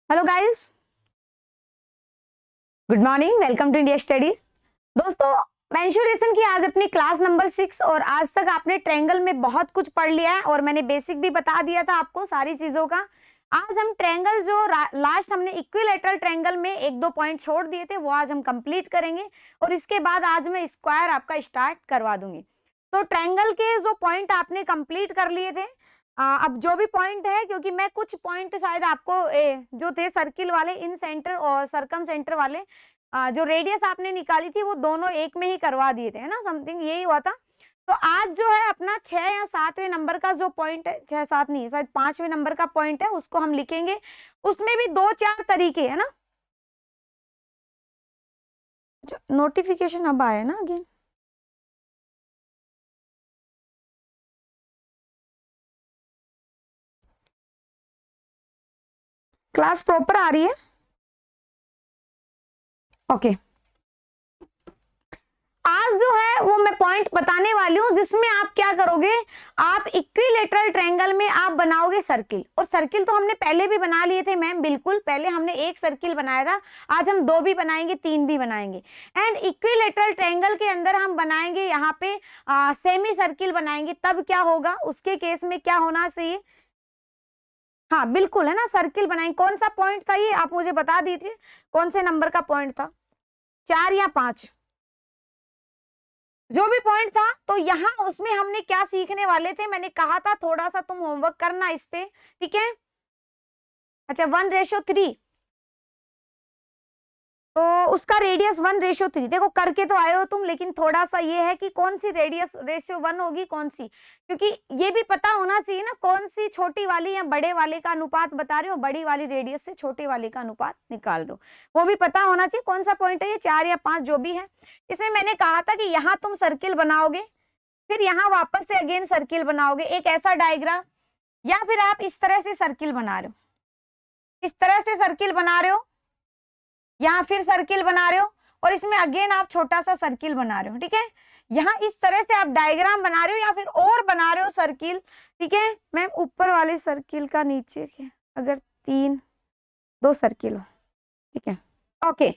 Hello guys, good morning, welcome to India studies. दोस्तों, mensuration की आज अपनी क्लास नंबर 6 और आज तक आपने ट्रायंगल में बहुत कुछ पढ़ लिया है और मैंने बेसिक भी बता दिया था आपको सारी चीजों का। आज हम ट्रायंगल जो लास्ट हमने इक्विलैटरल ट्रायंगल में एक दो पॉइंट छोड़ दिए थे वो आज हम कंप्लीट करेंगे और इसके बाद आज मैं स्क्वायर आपका स्टार्ट करवा दूंगी। तो ट्रायंगल के जो पॉइंट आपने कंप्लीट कर लिए थे, अब जो भी पॉइंट है, क्योंकि मैं कुछ पॉइंट शायद आपको जो थे सर्किल वाले, इन सेंटर और सरकम सेंटर वाले, जो रेडियस आपने निकाली थी वो दोनों एक में ही करवा दिए थे, है ना, समथिंग यही हुआ था। तो आज जो है अपना 6 या 7वें नंबर का जो पॉइंट है, 6 7 नहीं शायद 5वें नंबर का पॉइंट है, उसको हम लिखेंगे। उसमें भी 2-4 तरीके है ना। अच्छा, नोटिफिकेशन अब आया ना अगेन। क्लास प्रॉपर आ रही है? ओके। आज जो है वो मैं पॉइंट बताने वाली हूं जिसमें आप क्या करोगे, आप इक्विलैटरल ट्रायंगल में आप बनाओगे सर्किल। और सर्किल तो हमने पहले भी बना लिए थे मैम, बिल्कुल पहले हमने एक सर्किल बनाया था। आज हम 2 भी बनाएंगे, 3 भी बनाएंगे। एंड इक्विलैटरल ट्रायंगल के अंदर हम बनाएंगे यहाँ पे सेमी सर्किल बनाएंगे। तब क्या होगा, उसके केस में क्या होना चाहिए, हाँ बिल्कुल, है ना, सर्किल बनाएंगे। कौन सा पॉइंट था ये, आप मुझे बता दीजिए कौन से नंबर का पॉइंट था, 4 या 5, जो भी पॉइंट था। तो यहाँ उसमें हमने क्या सीखने वाले थे, मैंने कहा था थोड़ा सा तुम होमवर्क करना इस पे, ठीक है। अच्छा, 1:3, तो उसका रेडियस 1:3। देखो करके तो आए हो तुम, लेकिन थोड़ा सा ये है कि कौन सी रेडियस रेशियो 1 होगी, कौन सी, क्योंकि ये भी पता होना चाहिए ना कौन सी छोटी वाली या बड़े वाले का अनुपात बता रहे हो, बड़ी वाली रेडियस से छोटे वाले का अनुपात निकाल दो, वो भी पता होना चाहिए कौन सा पॉइंट है ये, 4 या 5 जो भी है। इसमें मैंने कहा था कि यहाँ तुम सर्किल बनाओगे, फिर यहाँ वापस से अगेन सर्किल बनाओगे, एक ऐसा डायग्राम, या फिर आप इस तरह से सर्किल बना रहे हो, इस तरह से सर्किल बना रहे हो, यहाँ फिर सर्किल बना रहे हो और इसमें अगेन आप छोटा सा सर्किल बना रहे हो, ठीक है। यहाँ इस तरह से आप डायग्राम बना रहे हो या फिर और बना रहे हो सर्किल, ठीक है। मैम ऊपर वाले सर्किल का नीचे के अगर 2 सर्किल हो, ठीक है, ओके।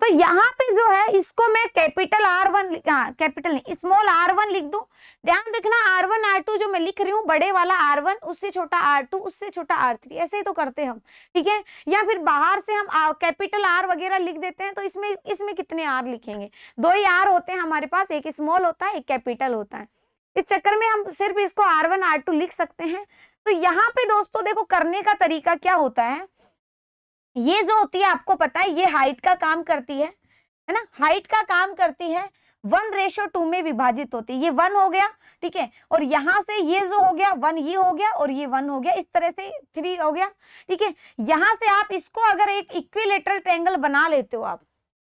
तो यहाँ पे जो है इसको मैं कैपिटल R1, कैपिटल नहीं, स्मॉल R1 लिख दूं। ध्यान रखना, R1 R2 जो मैं लिख रही हूँ, बड़े वाला R1, उससे छोटा R2, उससे छोटा R3, ऐसे ही तो करते हम, ठीक है। या फिर बाहर से हम कैपिटल R वगैरह लिख देते हैं, तो इसमें कितने R लिखेंगे, 2 ही R होते हैं हमारे पास, एक स्मॉल होता है, एक कैपिटल होता है। इस चक्कर में हम सिर्फ इसको R1 R2 लिख सकते हैं। तो यहाँ पे दोस्तों देखो करने का तरीका क्या होता है, ये जो होती है आपको पता है ये हाइट का काम करती है ना, हाइट का काम करती है, 1:2 में विभाजित होती है। ये 1 हो गया, ठीक है, और यहां से ये जो हो गया 1 ये हो गया और ये 1 हो गया, इस तरह से 3 हो गया, ठीक है। यहां से आप इसको अगर एक इक्विलैटरल ट्रायंगल बना लेते हो, आप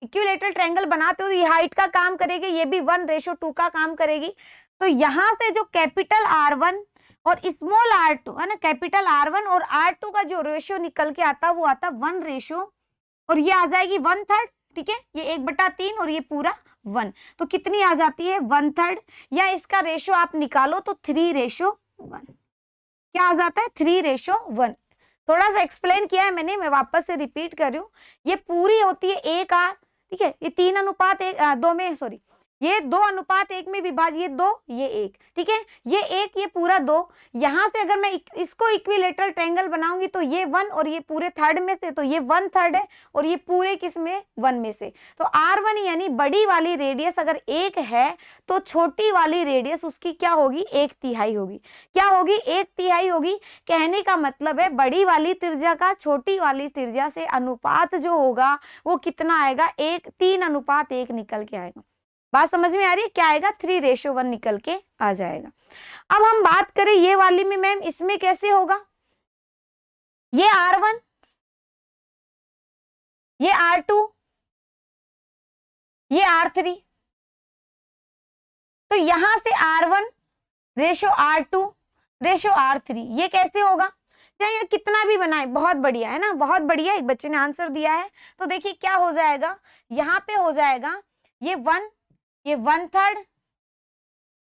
इक्विलैटरल ट्रायंगल बनाते हो, ये हाइट का काम करेगी, ये भी 1:2 का काम करेगी। तो यहां से जो कैपिटल R1 और स्मॉल R2 है ना, कैपिटल R1 और R2 का जो रेशियो निकल के आता वो आता 1:, और ये आ जाएगी 1/3, ठीक है। ये 1/3 और ये पूरा 1, तो कितनी आ जाती है 1/3, या इसका रेशियो आप निकालो तो 3:1। क्या आ जाता है 3:1। थोड़ा सा एक्सप्लेन किया है मैंने, मैं वापस से रिपीट कर रही हूँ। ये पूरी होती है 1R, ठीक है, ये 3:2 में, सॉरी, ये 2:1 में विभाजित, ये 2 ये 1, ठीक है, ये 1 ये पूरा 2। यहां से अगर मैं इसको इक्विलैटरल ट्रायंगल बनाऊंगी तो ये 1 और ये पूरे थर्ड में से, तो ये 1/3 है और ये पूरे किस में 1 में से। तो R1 यानी बड़ी वाली रेडियस अगर 1 है तो छोटी वाली रेडियस उसकी क्या होगी, 1/3 होगी। क्या होगी, 1/3 होगी। कहने का मतलब है बड़ी वाली त्रिज्या का छोटी वाली त्रिज्या से अनुपात जो होगा वो कितना आएगा, 3:1 निकल के आएगा। बात समझ में आ रही है, क्या आएगा 3:1 निकल के आ जाएगा। अब हम बात करें ये वाली में, मैम इसमें कैसे होगा, ये R1, ये R2, ये R3, तो यहां से R1:R2:R3, ये कैसे होगा, चाहे कितना भी बनाए, बहुत बढ़िया है ना, बहुत बढ़िया, एक बच्चे ने आंसर दिया है। तो देखिए क्या हो जाएगा, यहाँ पे हो जाएगा ये 1, ये 1/3,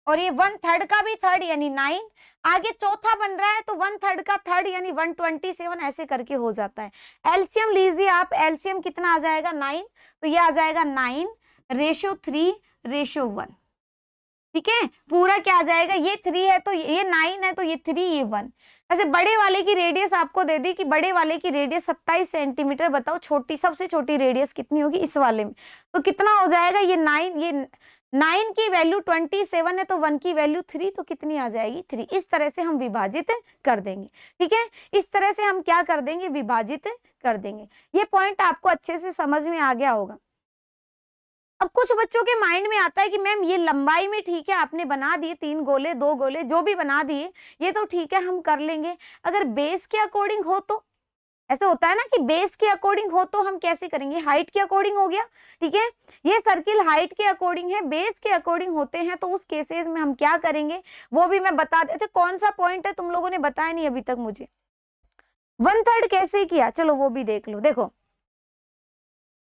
और ये 1/3 का भी थर्ड यानी 9, आगे चौथा बन रहा है तो 1/3 का थर्ड यानी 127, ऐसे करके हो जाता है। एलसीएम लीजिए आप, एलसीएम कितना आ जाएगा 9, तो ये आ जाएगा 9:3:1। ठीक है, पूरा क्या आ जाएगा, ये 3 है तो ये 9 है तो ये 3 ये 1। ऐसे बड़े वाले की रेडियस आपको दे दी कि बड़े वाले की रेडियस 27 सेंटीमीटर, बताओ छोटी सबसे छोटी रेडियस कितनी होगी इस वाले में, तो कितना हो जाएगा, ये 9 की वैल्यू 27 है तो 1 की वैल्यू 3, तो कितनी आ जाएगी 3। इस तरह से हम विभाजित कर देंगे। ठीक है, इस तरह से हम क्या कर देंगे, विभाजित कर देंगे। ये पॉइंट आपको अच्छे से समझ में आ गया होगा। अब कुछ बच्चों के माइंड में आता है कि मैम ये लंबाई में ठीक है, आपने बना दिए 3 गोले 2 गोले जो भी बना दिए, ये तो ठीक है हम कर लेंगे, अगर बेस के अकॉर्डिंग हो तो, ऐसे होता है ना कि बेस के अकॉर्डिंग हो तो हम कैसे करेंगे, हाइट के अकॉर्डिंग हो गया। ठीक है, ये सर्किल हाइट के अकॉर्डिंग है, बेस के अकॉर्डिंग होते हैं तो उस केसेस में हम क्या करेंगे वो भी मैं बता दे। अच्छा, कौन सा पॉइंट है तुम लोगों ने बताया नहीं अभी तक मुझे, 1/3 कैसे किया, चलो वो भी देख लो। देखो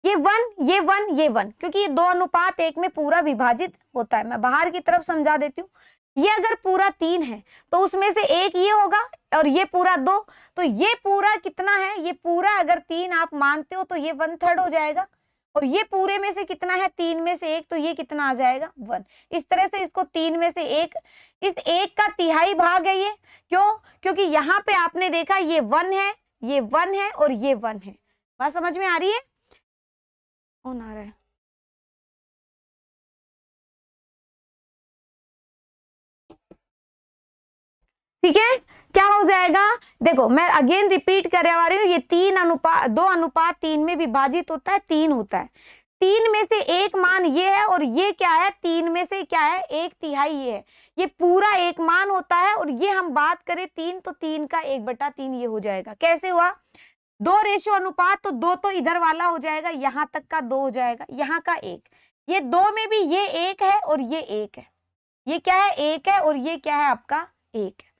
ये 1 ये 1 ये 1, क्योंकि ये 2:1 में पूरा विभाजित होता है। मैं बाहर की तरफ समझा देती हूँ, ये अगर पूरा 3 है तो उसमें से एक ये होगा और ये पूरा 2, तो ये पूरा कितना है, ये पूरा अगर 3 आप मानते हो तो ये 1/3 हो जाएगा, और ये पूरे में से कितना है 3 में से 1, तो ये कितना आ जाएगा 1। इस तरह से इसको 3 में से 1, इस 1 का तिहाई भाग है ये, क्यों, क्योंकि यहाँ पे आपने देखा ये 1 है, ये 1 है और ये 1 है। बात समझ में आ रही है, कौन आ रहा है, ठीक है, क्या हो जाएगा, देखो मैं अगेन रिपीट करवा रही हूँ, ये 2:3 में विभाजित होता है, 3 होता है, 3 में से 1 मान ये है और ये क्या है, 3 में से क्या है 1/3 ये है, ये पूरा 1 मान होता है, और ये हम बात करें 3 तो 3 का 1/3 ये हो जाएगा। कैसे हुआ, 2 रेशो अनुपात, तो 2 तो इधर वाला हो जाएगा, यहाँ तक का 2 हो जाएगा, यहाँ का 1, ये 2 में भी ये 1 है और ये 1 है, ये क्या है 1 है और ये क्या है आपका 1 है।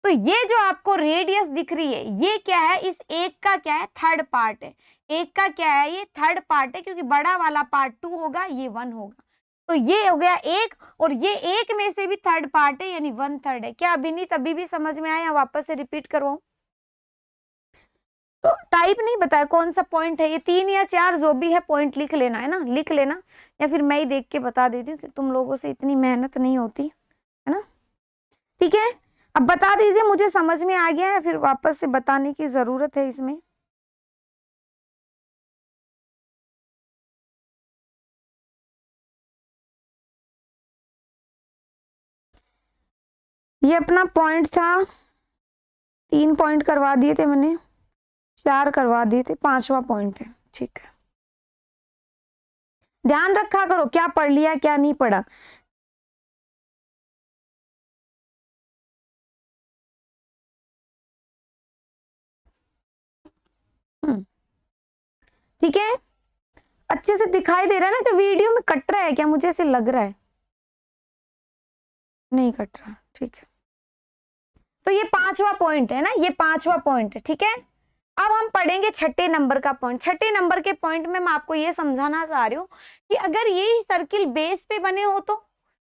तो ये जो आपको रेडियस दिख रही है ये क्या है, इस 1 का क्या है थर्ड पार्ट है, 1 का क्या है ये थर्ड पार्ट है, क्योंकि बड़ा वाला पार्ट 2 होगा, ये 1 होगा, तो ये हो गया 1, और ये 1 में से भी थर्ड पार्ट है यानी 1/3 है। क्या अभी नहीं तभी भी समझ में आया, वापस से रिपीट करवाऊं, तो टाइप नहीं बताया कौन सा पॉइंट है, ये 3 या 4 जो भी है पॉइंट लिख लेना है ना, लिख लेना, या फिर मैं ही देख के बता देती हूँ कि तुम लोगों से इतनी मेहनत नहीं होती है ना। ठीक है, अब बता दीजिए मुझे समझ में आ गया है, फिर वापस से बताने की जरूरत है इसमें। ये अपना पॉइंट था, 3 पॉइंट करवा दिए थे मैंने, 4 करवा दिए थे, 5वां पॉइंट है। ठीक है, ध्यान रखा करो क्या पढ़ लिया क्या नहीं पढ़ा। ठीक है, अच्छे से दिखाई दे रहा है ना, तो वीडियो में कट रहा है क्या, मुझे ऐसे लग रहा है नहीं कट रहा। ठीक है, तो ये 5वां पॉइंट है ना, ये 5वां पॉइंट है। ठीक है, अब हम पढ़ेंगे 6 नंबर का पॉइंट। 6 नंबर के पॉइंट में मैं आपको ये समझाना चाह रही हूँ कि अगर ये सर्किल बेस पे बने हो तो,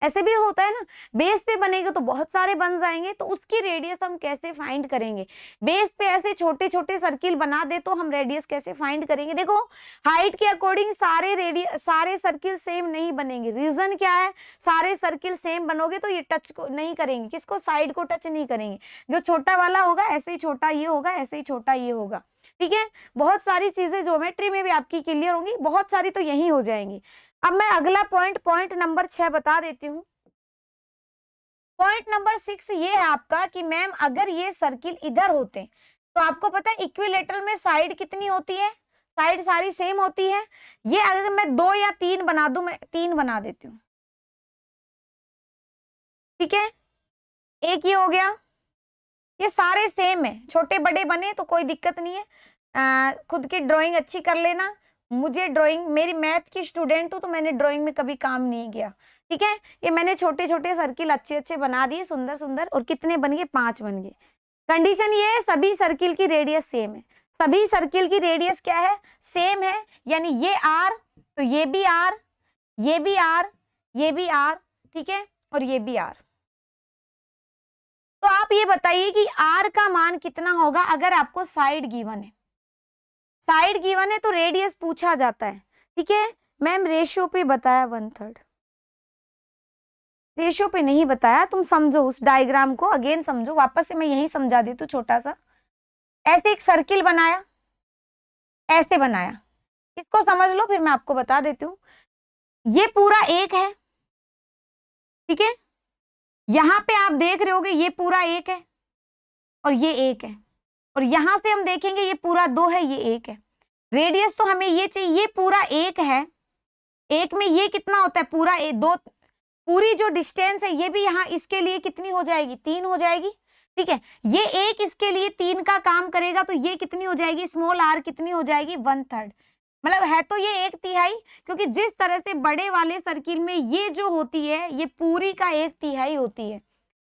ऐसे भी होता है ना, बेस पे बनेगा तो बहुत सारे बन जाएंगे, तो उसकी रेडियस हम कैसे फाइंड करेंगे, बेस पे ऐसे छोटे छोटे सर्किल बना दे तो हम रेडियस कैसे फाइंड करेंगे। देखो हाइट के अकॉर्डिंग सारे सर्किल सेम नहीं बनेंगे, रीजन क्या है, सारे सर्किल सेम बनोगे तो ये टच को नहीं करेंगे, किसको, साइड को टच नहीं करेंगे, जो छोटा वाला होगा ऐसे ही छोटा ये होगा, ऐसे ही छोटा ये होगा। ठीक है, बहुत सारी चीजें ज्योमेट्री में भी आपकी क्लियर होंगी, बहुत सारी तो यही हो जाएंगी। अब मैं अगला पॉइंट नंबर 6 बता देती हूँ। पॉइंट नंबर 6 ये है आपका कि मैम अगर ये सर्किल इधर होते तो आपको पता है इक्विलेटरल में साइड कितनी होती है, साइड सारी सेम होती है। ये अगर मैं 2 या 3 बना दूं, मैं 3 बना देती हूँ। ठीक है, एक ये हो गया, ये सारे सेम है, छोटे बड़े बने तो कोई दिक्कत नहीं है, खुद की ड्राइंग अच्छी कर लेना। मुझे ड्राइंग, मेरी मैथ की स्टूडेंट हूँ तो मैंने ड्राइंग में कभी काम नहीं किया। ठीक है, ये मैंने छोटे छोटे सर्किल अच्छे अच्छे बना दिए, सुंदर सुंदर, और कितने बन गए 5 बन गए। कंडीशन ये है सभी सर्किल की रेडियस सेम है, सभी सर्किल की रेडियस क्या है सेम है, यानी ये R तो ये भी R, ये भी R, ये भी R। ठीक है, और ये भी r। तो आप ये बताइए कि r का मान कितना होगा अगर आपको साइड गिवन है। साइड गिवन है तो रेडियस पूछा जाता है, ठीक है। मैम रेशियो पे बताया 1/3, रेशियो पे नहीं बताया। तुम समझो उस डायग्राम को, अगेन समझो, वापस से मैं यही समझा देती हूँ छोटा सा। ऐसे एक सर्किल बनाया, ऐसे बनाया, इसको समझ लो फिर मैं आपको बता देती हूँ। ये पूरा एक है, ठीक है। यहां पे आप देख रहे होगे ये पूरा एक है और ये एक है, और यहां से हम देखेंगे ये पूरा 2 है, ये एक है। रेडियस तो हमें ये चाहिए, ये पूरा एक है, एक में ये कितना होता है पूरा 2, पूरी जो डिस्टेंस है ये भी यहाँ इसके लिए कितनी हो जाएगी, 3 हो जाएगी, ठीक है। ये एक इसके लिए 3 का काम करेगा तो ये कितनी हो जाएगी, स्मॉल r कितनी हो जाएगी, 1/3। मतलब है तो ये 1/3, क्योंकि जिस तरह से बड़े वाले सर्किल में ये जो होती है ये पूरी का 1/3 होती है,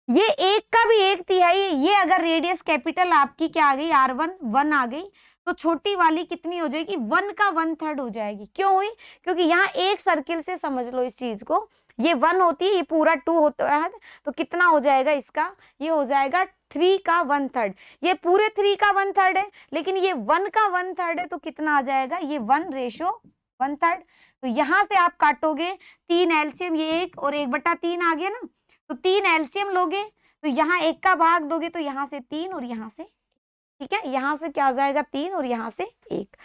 ये एक का भी 1/3 है। ये अगर रेडियस कैपिटल आपकी क्या आ गई, r1 1 आ गई, तो छोटी वाली कितनी हो जाएगी, 1 का 1/3 हो जाएगी। क्यों हुई, क्योंकि यहाँ एक सर्किल से समझ लो इस चीज को, ये 1 होती है, ये पूरा 2 होता है, तो कितना हो जाएगा इसका, ये हो जाएगा 3 का 1/3। ये पूरे 3 का 1/3 है, लेकिन ये 1 का 1/3 है, तो कितना आ जाएगा, ये 1:1/3। तो यहाँ से आप काटोगे 3 एलसीएम, ये 1 और 1/3 आ गया ना, तो 3 एलसीएम लोगे तो यहाँ 1 का भाग दोगे तो यहाँ से 3 और यहाँ से, ठीक है, यहाँ से क्या आ जाएगा 3 और यहाँ से 1।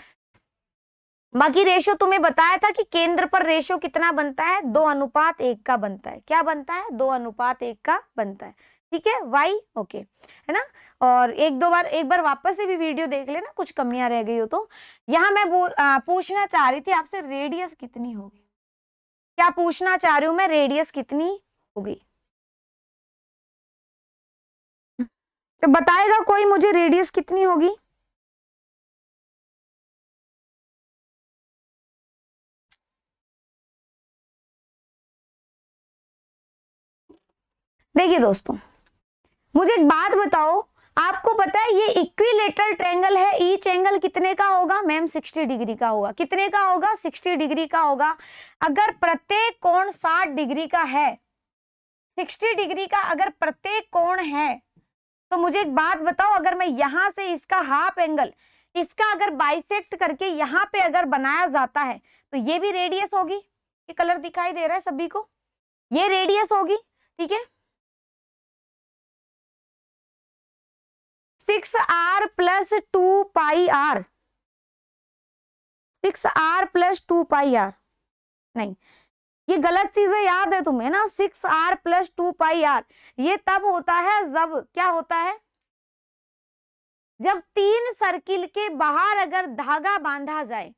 बाकी रेशियो तुम्हें बताया था कि केंद्र पर रेशियो कितना बनता है, 2:1 का बनता है। क्या बनता है, 2:1 का बनता है, ठीक है। वाई ओके है ना। और एक बार वापस से भी वीडियो देख लेना, कुछ कमियां रह गई हो तो। यहाँ मैं पूछना चाह रही थी आपसे, रेडियस कितनी होगी, क्या पूछना चाह रही हूँ मैं, रेडियस कितनी होगी, तो बताएगा कोई मुझे रेडियस कितनी होगी। देखिए दोस्तों, मुझे एक बात बताओ, आपको पता है ये इक्विलेटरल ट्रायंगल है, ईच एंगल कितने का होगा, मैम 60 डिग्री का होगा। कितने का होगा, 60 डिग्री का होगा। अगर प्रत्येक कोण 60 डिग्री का है, 60 डिग्री का अगर प्रत्येक कोण है, तो मुझे एक बात बताओ, अगर मैं यहां से इसका हाफ एंगल, इसका अगर बाइसेक्ट करके यहां पे अगर बनाया जाता है, तो ये भी रेडियस होगी। ये कलर दिखाई दे रहा है सभी को, ये रेडियस होगी, ठीक है। 6r + 2πr, 6r + 2πr, नहीं ये गलत चीज है, याद है तुम्हें ना। 6r + 2πr ये तब होता है जब क्या होता है, जब 3 सर्किल के बाहर अगर धागा बांधा जाए।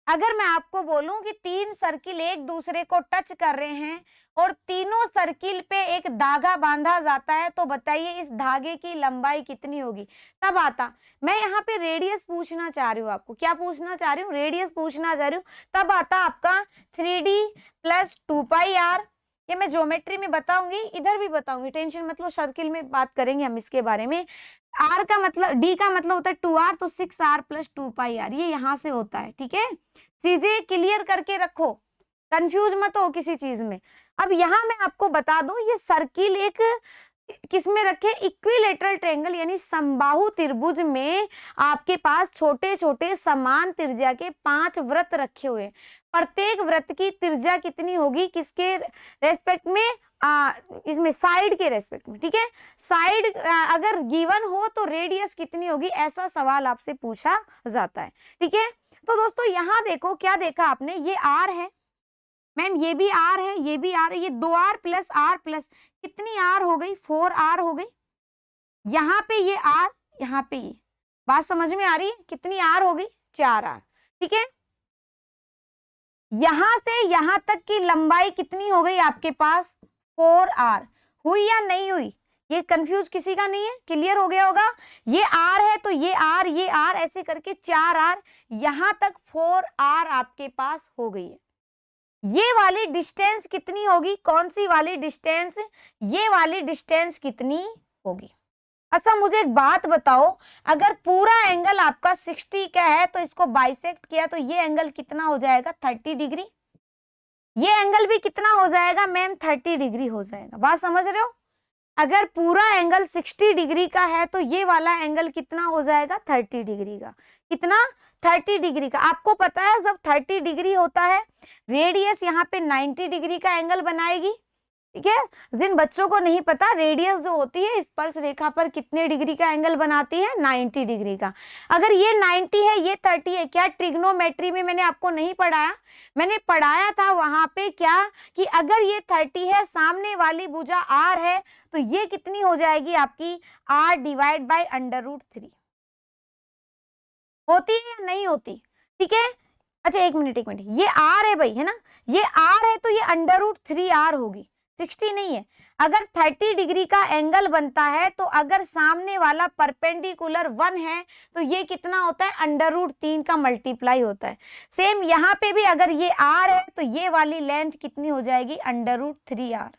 अगर मैं आपको बोलूं कि 3 सर्किल एक दूसरे को टच कर रहे हैं और तीनों सर्किल पे एक धागा बांधा जाता है, तो बताइए इस धागे की लंबाई कितनी होगी। तब आता, मैं यहाँ पे रेडियस पूछना चाह रही हूँ आपको, क्या पूछना चाह रही हूँ, रेडियस पूछना चाह रही हूँ। तब आता आपका 3d + 2πr। ये मैं ज्योमेट्री में बताऊंगी, इधर भी बताऊंगी, टेंशन मतलब, सर्किल में बात करेंगे हम इसके बारे में। r का मतलब, d का मतलब होता है 2r, तो 6r + 2πr ये यहाँ से होता है, ठीक है। चीजें क्लियर करके रखो, कंफ्यूज मत हो किसी चीज में। अब यहाँ मैं आपको बता दूं, ये सर्किल एक किसमें रखे, इक्विलेटरल ट्रायंगल यानी समबाहु त्रिभुज में आपके पास छोटे छोटे समान त्रिज्या के 5 वृत्त रखे हुए हैं। प्रत्येक वृत्त की त्रिज्या कितनी होगी, किसके रेस्पेक्ट में, इसमें साइड के रेस्पेक्ट में, ठीक है। साइड अगर गिवन हो तो रेडियस कितनी होगी, ऐसा सवाल आपसे पूछा जाता है, ठीक है। तो दोस्तों यहाँ देखो, क्या देखा आपने, ये r है मैम, ये भी r है, ये भी r है, ये 2r + r प्लस कितनी r हो गई, 4r हो गई। यहाँ पे ये r, यहाँ पे ये, बात समझ में आ रही है, कितनी r हो गई, 4r, ठीक है। यहां से यहां तक की लंबाई कितनी हो गई आपके पास, 4r। हुई या नहीं हुई, ये कंफ्यूज किसी का नहीं है, क्लियर हो गया होगा। ये r है तो ये r, ये r, ऐसे करके 4r, यहां तक 4r आपके पास हो गई है। ये वाली डिस्टेंस कितनी होगी, कौन सी वाली डिस्टेंस, ये वाली डिस्टेंस कितनी होगी। अच्छा मुझे एक बात बताओ, अगर पूरा एंगल आपका 60 का है तो इसको बाइसेक्ट किया तो ये एंगल कितना हो जाएगा, 30 डिग्री। ये एंगल भी कितना हो जाएगा मैम, 30 डिग्री हो जाएगा। बात समझ रहे हो? अगर पूरा एंगल 60 डिग्री का है तो ये वाला एंगल कितना हो जाएगा, 30 डिग्री का। कितना, 30 डिग्री का। आपको पता है जब 30 डिग्री होता है रेडियस यहाँ पे 90 डिग्री का एंगल बनाएगी, ठीक है। जिन बच्चों को नहीं पता, रेडियस जो होती है स्पर्श रेखा पर कितने डिग्री का एंगल बनाती है, 90 डिग्री का। अगर ये 90 है, ये 30 है, क्या ट्रिग्नोमेट्री में मैंने आपको नहीं पढ़ाया? मैंने पढ़ाया था वहां पे क्या, कि अगर ये 30 है, सामने वाली भुजा r है, तो ये कितनी हो जाएगी आपकी, r डिवाइड बाय √3। होती है या नहीं होती? ठीक है। अच्छा एक मिनट, ये r है भाई, है ना, ये r है तो ये √3r होगी, 60 नहीं है। अगर 30 डिग्री का एंगल बनता है तो अगर सामने वाला परपेंडिकुलर 1 है तो ये कितना होता है, √3 का मल्टीप्लाई होता है। सेम यहाँ पे भी अगर ये r है तो ये वाली लेंथ कितनी हो जाएगी, √3r।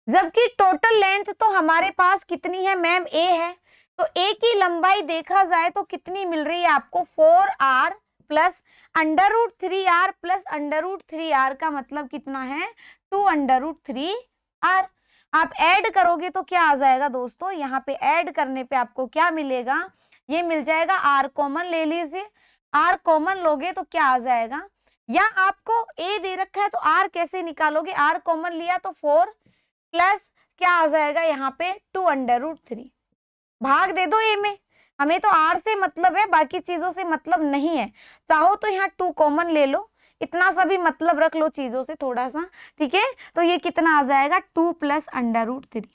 जबकि टोटल लेंथ तो हमारे पास कितनी है मैम, a है, तो a की लंबाई देखा जाए तो कितनी मिल रही है आपको, 4r plus √3r plus √3r का मतलब कितना है, 2√3r। आप ऐड करोगे तो क्या आ जाएगा दोस्तों, यहाँ पे ऐड करने पे आपको क्या मिलेगा, ये मिल जाएगा, r कॉमन ले लीजिए, r कॉमन लोगे तो क्या आ जाएगा, या आपको a दे रखा है तो r कैसे निकालोगे, r कॉमन लिया तो 4 प्लस क्या आ जाएगा यहाँ पे, 2√3। भाग दे दो ए में, हमें तो r से मतलब है, बाकी चीजों से मतलब नहीं है। चाहो तो यहाँ 2 कॉमन ले लो, इतना सा भी मतलब रख लो चीजों से थोड़ा सा, ठीक है। तो ये कितना आ जाएगा, 2 प्लस √3।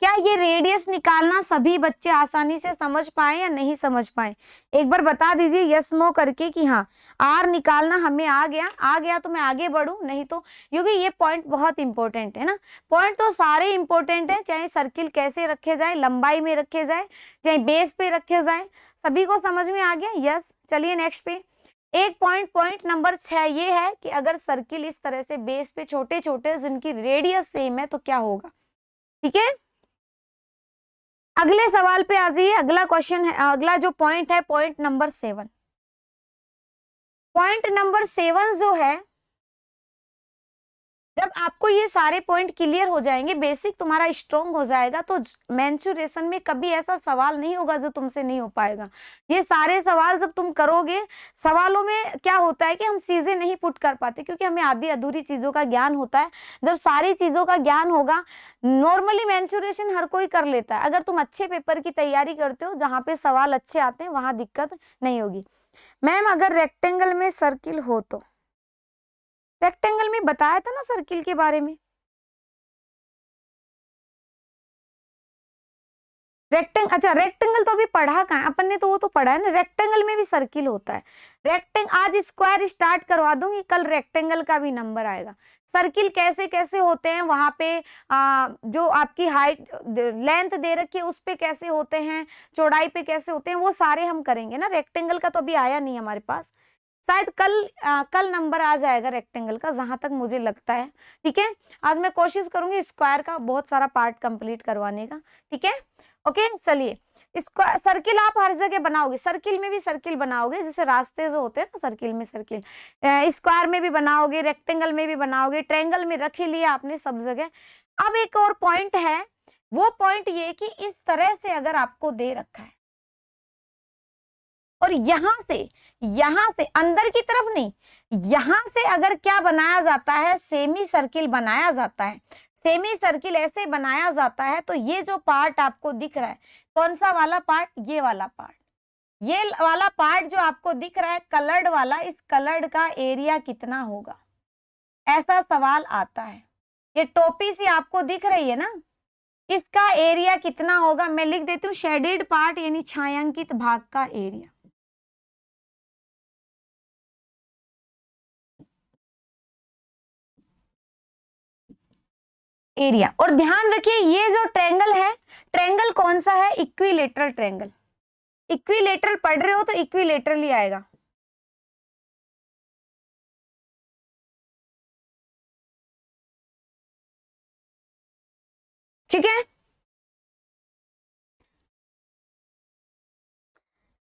क्या ये रेडियस निकालना सभी बच्चे आसानी से समझ पाए या नहीं समझ पाए? एक बार बता दीजिए यस नो करके कि हाँ, आर निकालना हमें आ गया तो मैं आगे बढ़ूं, नहीं तो, क्योंकि ये पॉइंट बहुत इंपॉर्टेंट है ना। पॉइंट तो सारे इंपॉर्टेंट है, चाहे सर्किल कैसे रखे जाए, लंबाई में रखे जाए, चाहे बेस पे रखे जाए, सभी को समझ में आ गया? यस। चलिए नेक्स्ट पे एक पॉइंट नंबर 6 ये है कि अगर सर्किल इस तरह से बेस पे छोटे छोटे जिनकी रेडियस सेम है तो क्या होगा, ठीक है। अगले सवाल पे आ जाइए, अगला क्वेश्चन है, अगला जो पॉइंट है पॉइंट नंबर 7। पॉइंट नंबर 7 जो है, जब आपको ये सारे पॉइंट क्लियर हो जाएंगे, बेसिक तुम्हारा स्ट्रॉन्ग हो जाएगा, तो मेंसुरेशन में कभी ऐसा सवाल नहीं होगा जो तुमसे नहीं हो पाएगा। ये सारे सवाल जब तुम करोगे, सवालों में क्या होता है कि हम चीजें नहीं पुट कर पाते क्योंकि हमें आधी अधूरी चीजों का ज्ञान होता है। जब सारी चीजों का ज्ञान होगा, नॉर्मली मेंसुरेशन हर कोई कर लेता है। अगर तुम अच्छे पेपर की तैयारी करते हो, जहाँ पे सवाल अच्छे आते हैं, वहां दिक्कत नहीं होगी। मैम अगर रेक्टेंगल में सर्किल हो तो, रेक्टेंगल में बताया था ना सर्किल के बारे में, अच्छा रेक्टेंगल तो अभी पढ़ा कहाँ है अपन ने, तो वो तो पढ़ा है ना, रेक्टेंगल में भी सर्किल होता है। आज स्क्वायर स्टार्ट करवा दूंगी, कल रेक्टेंगल का भी नंबर आएगा। सर्किल कैसे कैसे होते हैं वहां पे, जो आपकी हाइट लेंथ दे रखी है उस पे कैसे होते हैं, चौड़ाई पे कैसे होते हैं, वो सारे हम करेंगे ना। रेक्टेंगल का तो अभी आया नहीं हमारे पास, शायद कल नंबर आ जाएगा रेक्टेंगल का, जहां तक मुझे लगता है। ठीक है, आज मैं कोशिश करूंगी स्क्वायर का बहुत सारा पार्ट कंप्लीट करवाने का। ठीक है, ओके। चलिए, इसको सर्किल आप हर जगह बनाओगे, सर्किल में भी सर्किल बनाओगे, जैसे रास्ते जो होते हैं ना सर्किल में सर्किल, स्क्वायर में भी बनाओगे, रेक्टेंगल में भी बनाओगे, ट्रायंगल में रख ही लिया आपने सब जगह। अब एक और पॉइंट है, वो पॉइंट ये कि इस तरह से अगर आपको दे रखा है और यहां से अंदर की तरफ नहीं, यहां से अगर क्या बनाया जाता है, सेमी सर्किल बनाया जाता है। सेमी सर्किल ऐसे बनाया जाता है, तो ये जो पार्ट आपको दिख रहा है, कौन सा वाला पार्ट, ये वाला पार्ट, ये वाला पार्ट जो आपको दिख रहा है कलर्ड वाला, इस कलर्ड का एरिया कितना होगा, ऐसा सवाल आता है। ये टोपी सी आपको दिख रही है ना, इसका एरिया कितना होगा, मैं लिख देती हूँ शेडेड पार्ट यानी छायांकित भाग का एरिया। और ध्यान रखिए ये जो ट्रायंगल है, ट्रायंगल कौन सा है, इक्विलेटरल ट्रायंगल। इक्विलेटरल पढ़ रहे हो तो इक्विलेटरल ही आएगा। ठीक है,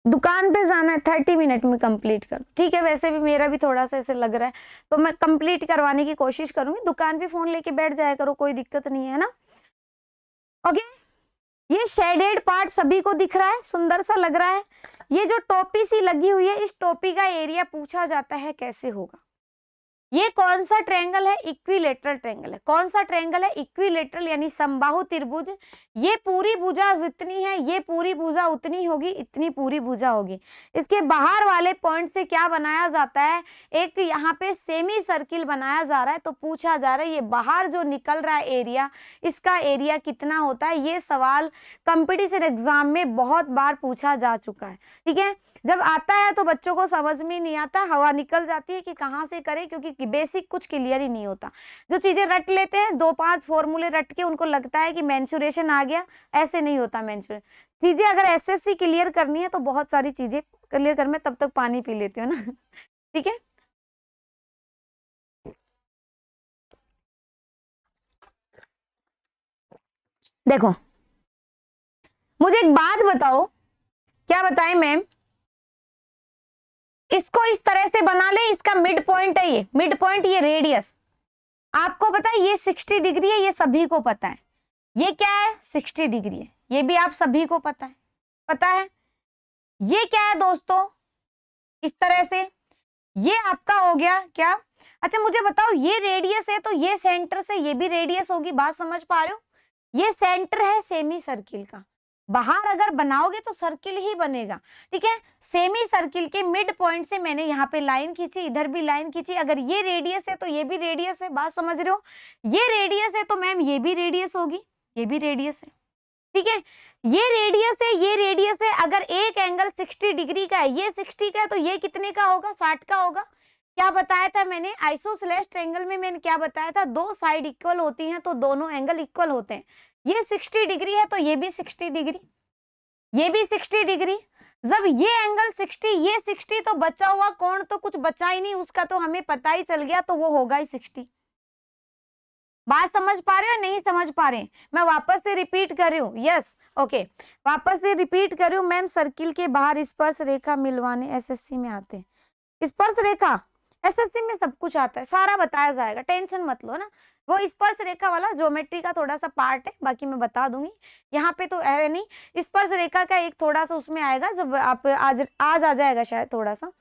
दुकान पे जाना है, 30 मिनट में कंप्लीट करो। ठीक है, वैसे भी मेरा भी थोड़ा सा ऐसे लग रहा है, तो मैं कंप्लीट करवाने की कोशिश करूंगी। दुकान पे फोन लेके बैठ जाया करो, कोई दिक्कत नहीं है ना। ओके, ये शेडेड पार्ट सभी को दिख रहा है, सुंदर सा लग रहा है। ये जो टोपी सी लगी हुई है, इस टोपी का एरिया पूछा जाता है कैसे होगा। ये कौन सा ट्रायंगल है? इक्विलेटरल ट्रायंगल है। कौन सा ट्रायंगल है? इक्विलेटरल, यानी समबाहु त्रिभुज। ये पूरी भुजा जितनी है, ये पूरी भुजा उतनी होगी, इतनी पूरी भुजा होगी। इसके बाहर वाले पॉइंट से क्या बनाया जाता है? एक यहाँ पे सेमी सर्किल बनाया जा रहा है। तो पूछा जा रहा है ये बाहर जो निकल रहा है एरिया, इसका एरिया कितना होता है? ये सवाल कंपटीशन एग्जाम में बहुत बार पूछा जा चुका है। ठीक है, जब आता है तो बच्चों को समझ में नहीं आता, हवा निकल जाती है कि कहाँ से करें, क्योंकि बेसिक कुछ क्लियर ही नहीं होता। जो चीजें रट लेते हैं, 2-5 फॉर्मूले रट के उनको लगता है कि मेंसुरेशन आ गया, ऐसे नहीं होता मेंसुरेशन। चीजें अगर एसएससी क्लियर करनी है तो बहुत सारी चीजें क्लियर कर, मैं तब तक पानी पी लेती हूँ ना। ठीक है, देखो मुझे एक बात बताओ। क्या बताएं मैम? इसको इस तरह से बना ले, इसका मिड पॉइंट है, ये मिड पॉइंट, ये रेडियस आपको पता है, ये 60 डिग्री है, ये सभी को पता है। ये क्या है? 60 डिग्री है, ये भी आप सभी को पता है, पता है। ये क्या है दोस्तों? इस तरह से ये आपका हो गया क्या? अच्छा मुझे बताओ, ये रेडियस है तो ये सेंटर से ये भी रेडियस होगी, बात समझ पा रहे हो? ये सेंटर है सेमी सर्किल का, बाहर अगर बनाओगे तो सर्किल ही बनेगा। ठीक है, सेमी सर्किल के मिड पॉइंट से मैंने यहाँ पे लाइन खींची, इधर भी लाइन खींची। अगर ये रेडियस है तो ये भी रेडियस है, बात समझ रहे हो? ये रेडियस है तो मैम ये भी रेडियस होगी, ये भी रेडियस है। ठीक है, ये रेडियस है, ये रेडियस है। अगर एक एंगल 60 डिग्री का है, ये 60 का है, तो ये कितने का होगा? 60 का होगा। क्या बताया था मैंने? आइसोसेलेस ट्रायंगल में मैंने क्या बताया था? दो साइड इक्वल होती हैं तो दोनों एंगल इक्वल होते हैं। ये 60 डिग्री है तो ये भी 60 डिग्री, ये भी 60 डिग्री। जब ये एंगल 60, ये 60, तो बचा हुआ कोण तो कुछ बचा ही नहीं, उसका तो हमें पता ही चल गया, तो वो होगा ही 60। बात समझ पा रहे हो? नहीं समझ पा रहे? मैं वापस से रिपीट कर रही हूँ। यस, ओके, वापस से रिपीट कर रही हूँ। मैम सर्किल के बाहर स्पर्श रेखा मिलवाने एसएससी में आते हैं। स्पर्श रेखा एसएससी में सब कुछ आता है, सारा बताया जाएगा, टेंशन मत लो ना। वो स्पर्श रेखा वाला ज्योमेट्री का थोड़ा सा पार्ट है, बाकी मैं बता दूंगी। यहाँ पे तो है नहीं। स्पर्श रेखा का एक थोड़ा सा उसमें आएगा, जब आप आज आ जाएगा शायद, थोड़ा सा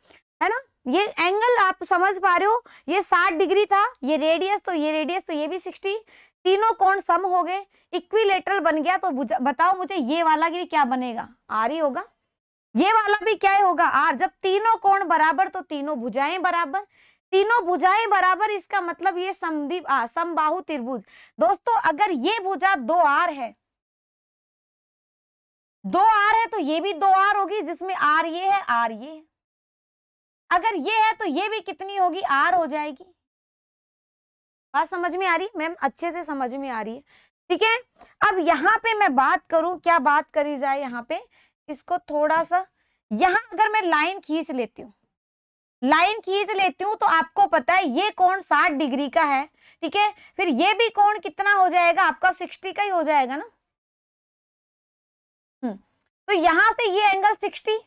है ना। ये एंगल आप समझ पा रहे हो? ये 60 डिग्री था, ये रेडियस तो ये रेडियस तो ये भी 60, तीनों कोण सम हो गए, इक्विलेटरल बन गया। तो बताओ मुझे, ये वाला भी क्या बनेगा? आर ही होगा। ये वाला भी क्या होगा? आर। जब तीनों कोण बराबर तो तीनों भुजाएं बराबर, तीनों भुजाएं बराबर, इसका मतलब ये समबाहु त्रिभुज। दोस्तों अगर ये भुजा 2R है, 2R है तो ये भी 2R होगी, जिसमें आर ये है, आर ये है। अगर ये है तो ये भी कितनी होगी? आर हो जाएगी। बात समझ में आ रही है मैम? अच्छे से समझ में आ रही है? ठीक है, अब यहाँ पे मैं बात करूं, क्या बात करी जाए यहाँ पे, इसको थोड़ा सा, यहाँ अगर मैं लाइन खींच लेती हूँ, लाइन खींच लेती हूँ, तो आपको पता है ये कोण 60 डिग्री का है। ठीक है, फिर ये भी कोण कितना हो जाएगा आपका? 60 का ही हो जाएगा ना। तो यहां से ये एंगल 60,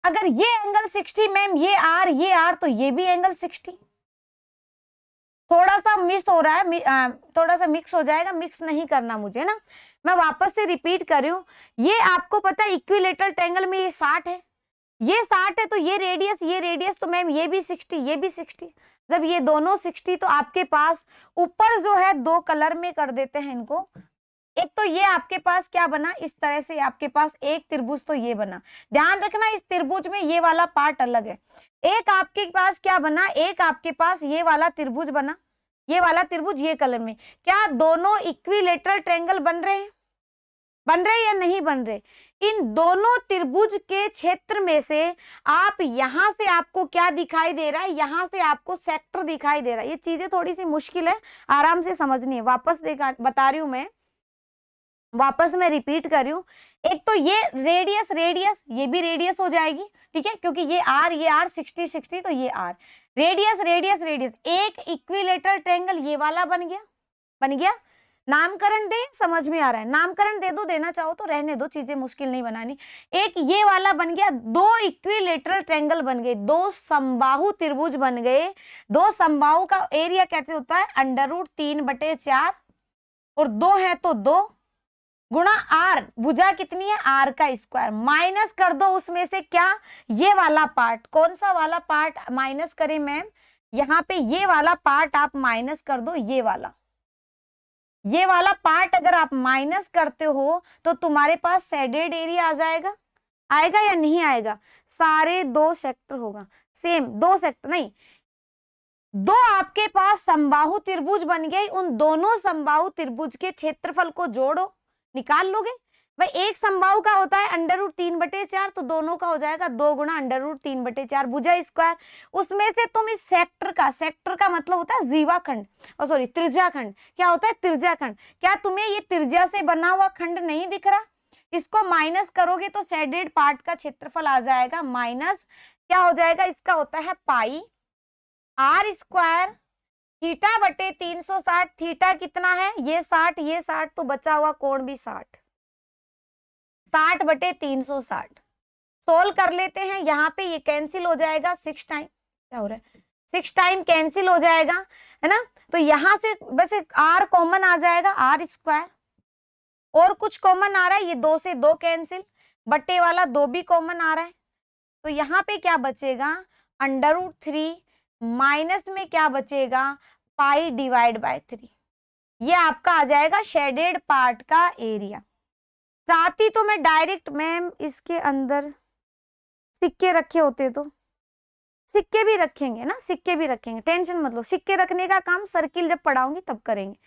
अगर ये एंगल 60 मैम, ये आर, तो ये भी एंगल 60। थोड़ा सा मिस हो रहा है, थोड़ा सा मिक्स हो जाएगा, मिक्स नहीं करना मुझे ना। मैं वापस से रिपीट कर रही हूँ। ये आपको पता है इक्विलेटरल ट्रायंगल में ये 60 है, ये 60 है, तो ये रेडियस तो मैम ये भी 60, ये भी 60। जब ये दोनों 60, तो आपके पास ऊपर जो है 2 कलर में कर देते हैं इनको। एक तो ये आपके पास क्या बना, इस तरह से आपके पास एक त्रिभुज तो ये बना। ध्यान रखना इस त्रिभुज में ये वाला पार्ट अलग है। एक आपके पास क्या बना, एक आपके पास ये वाला त्रिभुज बना, ये वाला त्रिभुज ये कलर में। क्या दोनों इक्विलेटरल ट्रायंगल बन रहे हैं? बन रहे या नहीं बन रहे? इन दोनों त्रिभुज के क्षेत्र में से आप यहां से आपको क्या दिखाई दे रहा है? यहां से आपको सेक्टर दिखाई दे रहा है। ये चीजें थोड़ी सी मुश्किल है, आराम से समझनी है। वापस बता रही हूं मैं, वापस मैं रिपीट कर रही हूँ। एक तो ये रेडियस, ये भी रेडियस हो जाएगी। ठीक है, क्योंकि ये आर 60 तो ये आर, रेडियस। एक इक्विलेटरल ट्रायंगल ये वाला बन गया। नामकरण दे, समझ में आ रहा है, नामकरण दे दो, देना चाहो तो रहने दो, चीजें मुश्किल नहीं बनानी। एक ये वाला बन गया, दो इक्विलेटरल ट्रायंगल बन गए, दो समबाहु त्रिभुज बन गए। दो समबाहु का एरिया कैसे होता है, √3/4, और 2 है तो 2 गुणा आर, भुजा कितनी है, आर का स्क्वायर, माइनस कर दो उसमें से क्या, ये वाला पार्ट। कौन सा वाला पार्ट माइनस करें मैम, यहाँ पे ये वाला पार्ट आप माइनस कर दो, ये वाला पार्ट अगर आप माइनस करते हो तो तुम्हारे पास शेडेड एरिया आ जाएगा, आएगा या नहीं आएगा, सारे 2 सेक्टर होगा, सेम 2 सेक्टर नहीं, 2 आपके पास समबाहु त्रिभुज बन गए, उन दोनों समबाहु त्रिभुज के क्षेत्रफल को जोड़ो, निकाल लोगे भाई। एक समबाहु का होता है √3/4, तो दोनों का हो जाएगा 2 गुणा √3/4 भुजा स्क्वायर। उसमें से तुम इस सेक्टर का मतलब होता है जीवाखंड, सॉरी त्रिज्याखंड, क्या होता है त्रिज्याखंड। क्या तुम्हें ये त्रिज्या से बना हुआ खंड नहीं दिख रहा, इसको माइनस करोगे तो शेडेड पार्ट का क्षेत्रफल आ जाएगा माइनस, क्या हो जाएगा, इसका होता है पाई r² θ/360, थीटा कितना है, ये 60, तो बचा हुआ कोण भी 60/360। सोल्व कर लेते हैं, यहाँ पे ये कैंसिल हो जाएगा 6 टाइम, क्या हो रहा है 6 टाइम कैंसिल हो जाएगा, है ना। तो यहाँ से बस एक r कॉमन आ जाएगा, r², और कुछ कॉमन आ रहा है, ये 2 से 2 कैंसिल, बट्टे वाला 2 भी कॉमन आ रहा है, तो यहाँ पे क्या बचेगा, √3 माइनस में क्या बचेगा, π/3। ये आपका आ जाएगा शेडेड पार्ट का एरिया। चाहती तो मैं डायरेक्ट मैम इसके अंदर सिक्के रखे होते, तो सिक्के भी रखेंगे ना, सिक्के भी रखेंगे, टेंशन मत लो, सिक्के रखने का काम सर्किल जब पढ़ाऊंगी तब करेंगे।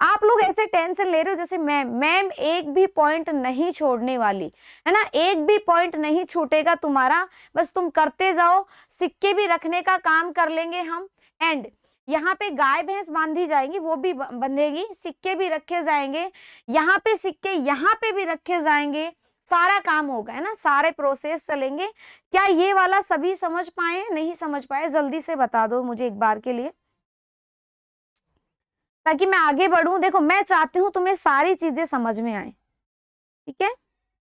आप लोग ऐसे टेंशन ले रहे हो जैसे मैम एक भी पॉइंट नहीं छोड़ने वाली है ना, एक भी पॉइंट नहीं छूटेगा तुम्हारा, बस तुम करते जाओ, सिक्के भी रखने का काम कर लेंगे हम। एंड यहाँ पे गाय भैंस बांधी जाएंगी, वो भी बंधेगी, सिक्के भी रखे जाएंगे, यहाँ पे सिक्के यहाँ पे भी रखे जाएंगे, सारा काम होगा, है ना, सारे प्रोसेस चलेंगे। क्या ये वाला सभी समझ पाए, नहीं समझ पाए, जल्दी से बता दो मुझे एक बार के लिए, ताकि मैं आगे बढ़ूं। देखो मैं चाहती हूं तुम्हें सारी चीजें समझ में आए, ठीक है,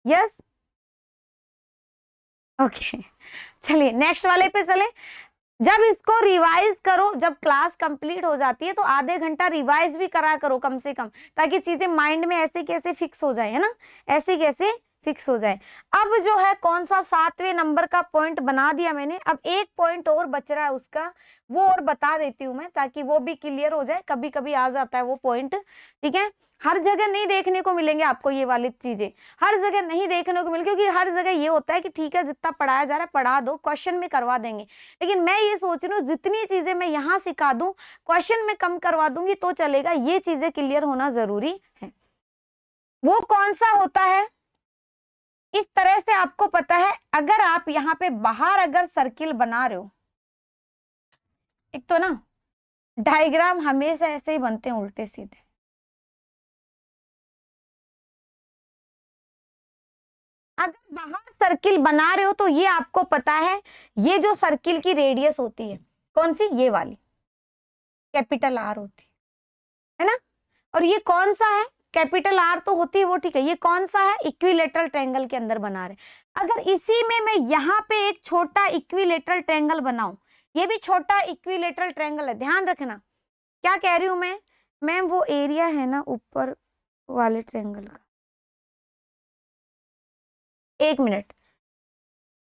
यस, ओके। चलिए नेक्स्ट वाले पे चले। जब इसको रिवाइज करो, जब क्लास कंप्लीट हो जाती है तो आधे घंटा रिवाइज भी करा करो कम से कम, ताकि चीजें माइंड में ऐसे कैसे फिक्स हो जाए, है ना, ऐसे कैसे फिक्स हो जाए। अब जो है कौन सा 7वें नंबर का पॉइंट बना दिया मैंने, अब एक पॉइंट और बच रहा है उसका, वो और बता देती हूँ मैं, ताकि वो भी क्लियर हो जाए, कभी कभी आ जाता है वो पॉइंट, ठीक है। हर जगह नहीं देखने को मिलेंगे आपको ये वाली चीजें, हर जगह नहीं देखने को मिलेंगे, क्योंकि हर जगह ये होता है कि ठीक है जितना पढ़ाया जा रहा है पढ़ा दो, क्वेश्चन में करवा देंगे, लेकिन मैं ये सोच रही हूँ जितनी चीजें मैं यहाँ सिखा दूं क्वेश्चन में कम करवा दूंगी तो चलेगा, ये चीजें क्लियर होना जरूरी है। वो कौन सा होता है, इस तरह से आपको पता है, अगर आप यहाँ पे बाहर अगर सर्किल बना रहे हो, एक तो ना डायग्राम हमेशा ऐसे ही बनते हैं उल्टे सीधे, अगर बाहर सर्किल बना रहे हो तो ये आपको पता है, ये जो सर्किल की रेडियस होती है कौन सी, ये वाली कैपिटल R होती है ना, और ये कौन सा है, कैपिटल R तो होती है वो, ठीक है, ये कौन सा है, इक्विलेटरल ट्रायंगल के अंदर बना रहे। अगर इसी में मैं यहाँ पे एक छोटा इक्विलेटरल ट्रायंगल बनाऊं, ये भी छोटा इक्विलेटरल ट्रायंगल है, ध्यान रखना क्या कह रही हूं मैं, मैम वो एरिया है ना ऊपर वाले ट्रायंगल का, एक मिनट,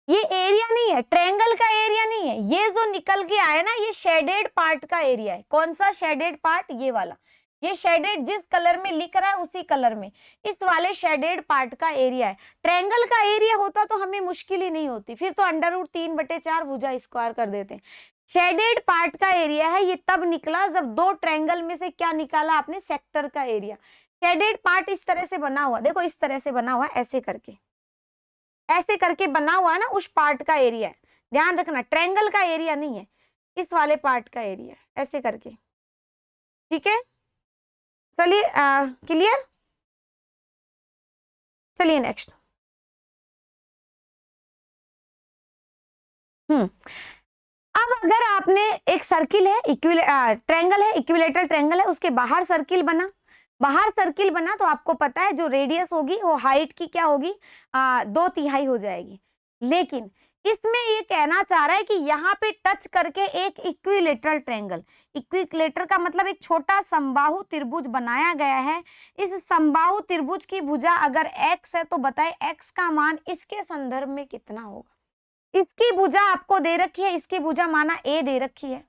ये एरिया नहीं है, ट्रायंगल का एरिया नहीं है, ये जो निकल के आया ना ये शेडेड पार्ट का एरिया है। कौन सा शेडेड पार्ट, ये वाला, ये शेडेड जिस कलर में लिख रहा है उसी कलर में इस वाले शेडेड पार्ट का एरिया है। ट्रायंगल का एरिया होता तो हमें मुश्किल ही नहीं होती, फिर तो √3/4 भुजा स्क्वायर कर देते हैं। शेडेड पार्ट का एरिया है, ये तब निकला जब दो ट्रायंगल में से क्या निकाला आपने, सेक्टर का एरिया। शेडेड पार्ट इस तरह से बना हुआ, देखो इस तरह से बना हुआ, ऐसे करके बना हुआ है ना, उस पार्ट का एरिया है, ध्यान रखना, ट्रायंगल का एरिया नहीं है, इस वाले पार्ट का एरिया है, ऐसे करके, ठीक है। चलिए क्लियर, चलिए नेक्स्ट। अब अगर आपने एक सर्किल है, ट्रायंगल है, इक्विलेटरल ट्रायंगल है, उसके बाहर सर्किल बना, बाहर सर्किल बना तो आपको पता है जो रेडियस होगी वो हाइट की क्या होगी, 2/3 हो जाएगी। लेकिन इसमें ये कहना चाह रहा है कि यहाँ पे टच करके एक इक्विलेटरल ट्रायंगल, इक्विलेटर का मतलब एक छोटा समबाहु त्रिभुज बनाया गया है। इस समबाहु त्रिभुज की भुजा अगर x है तो बताए x का मान इसके संदर्भ में कितना होगा। इसकी भुजा आपको दे रखी है, इसकी भुजा माना a दे रखी है,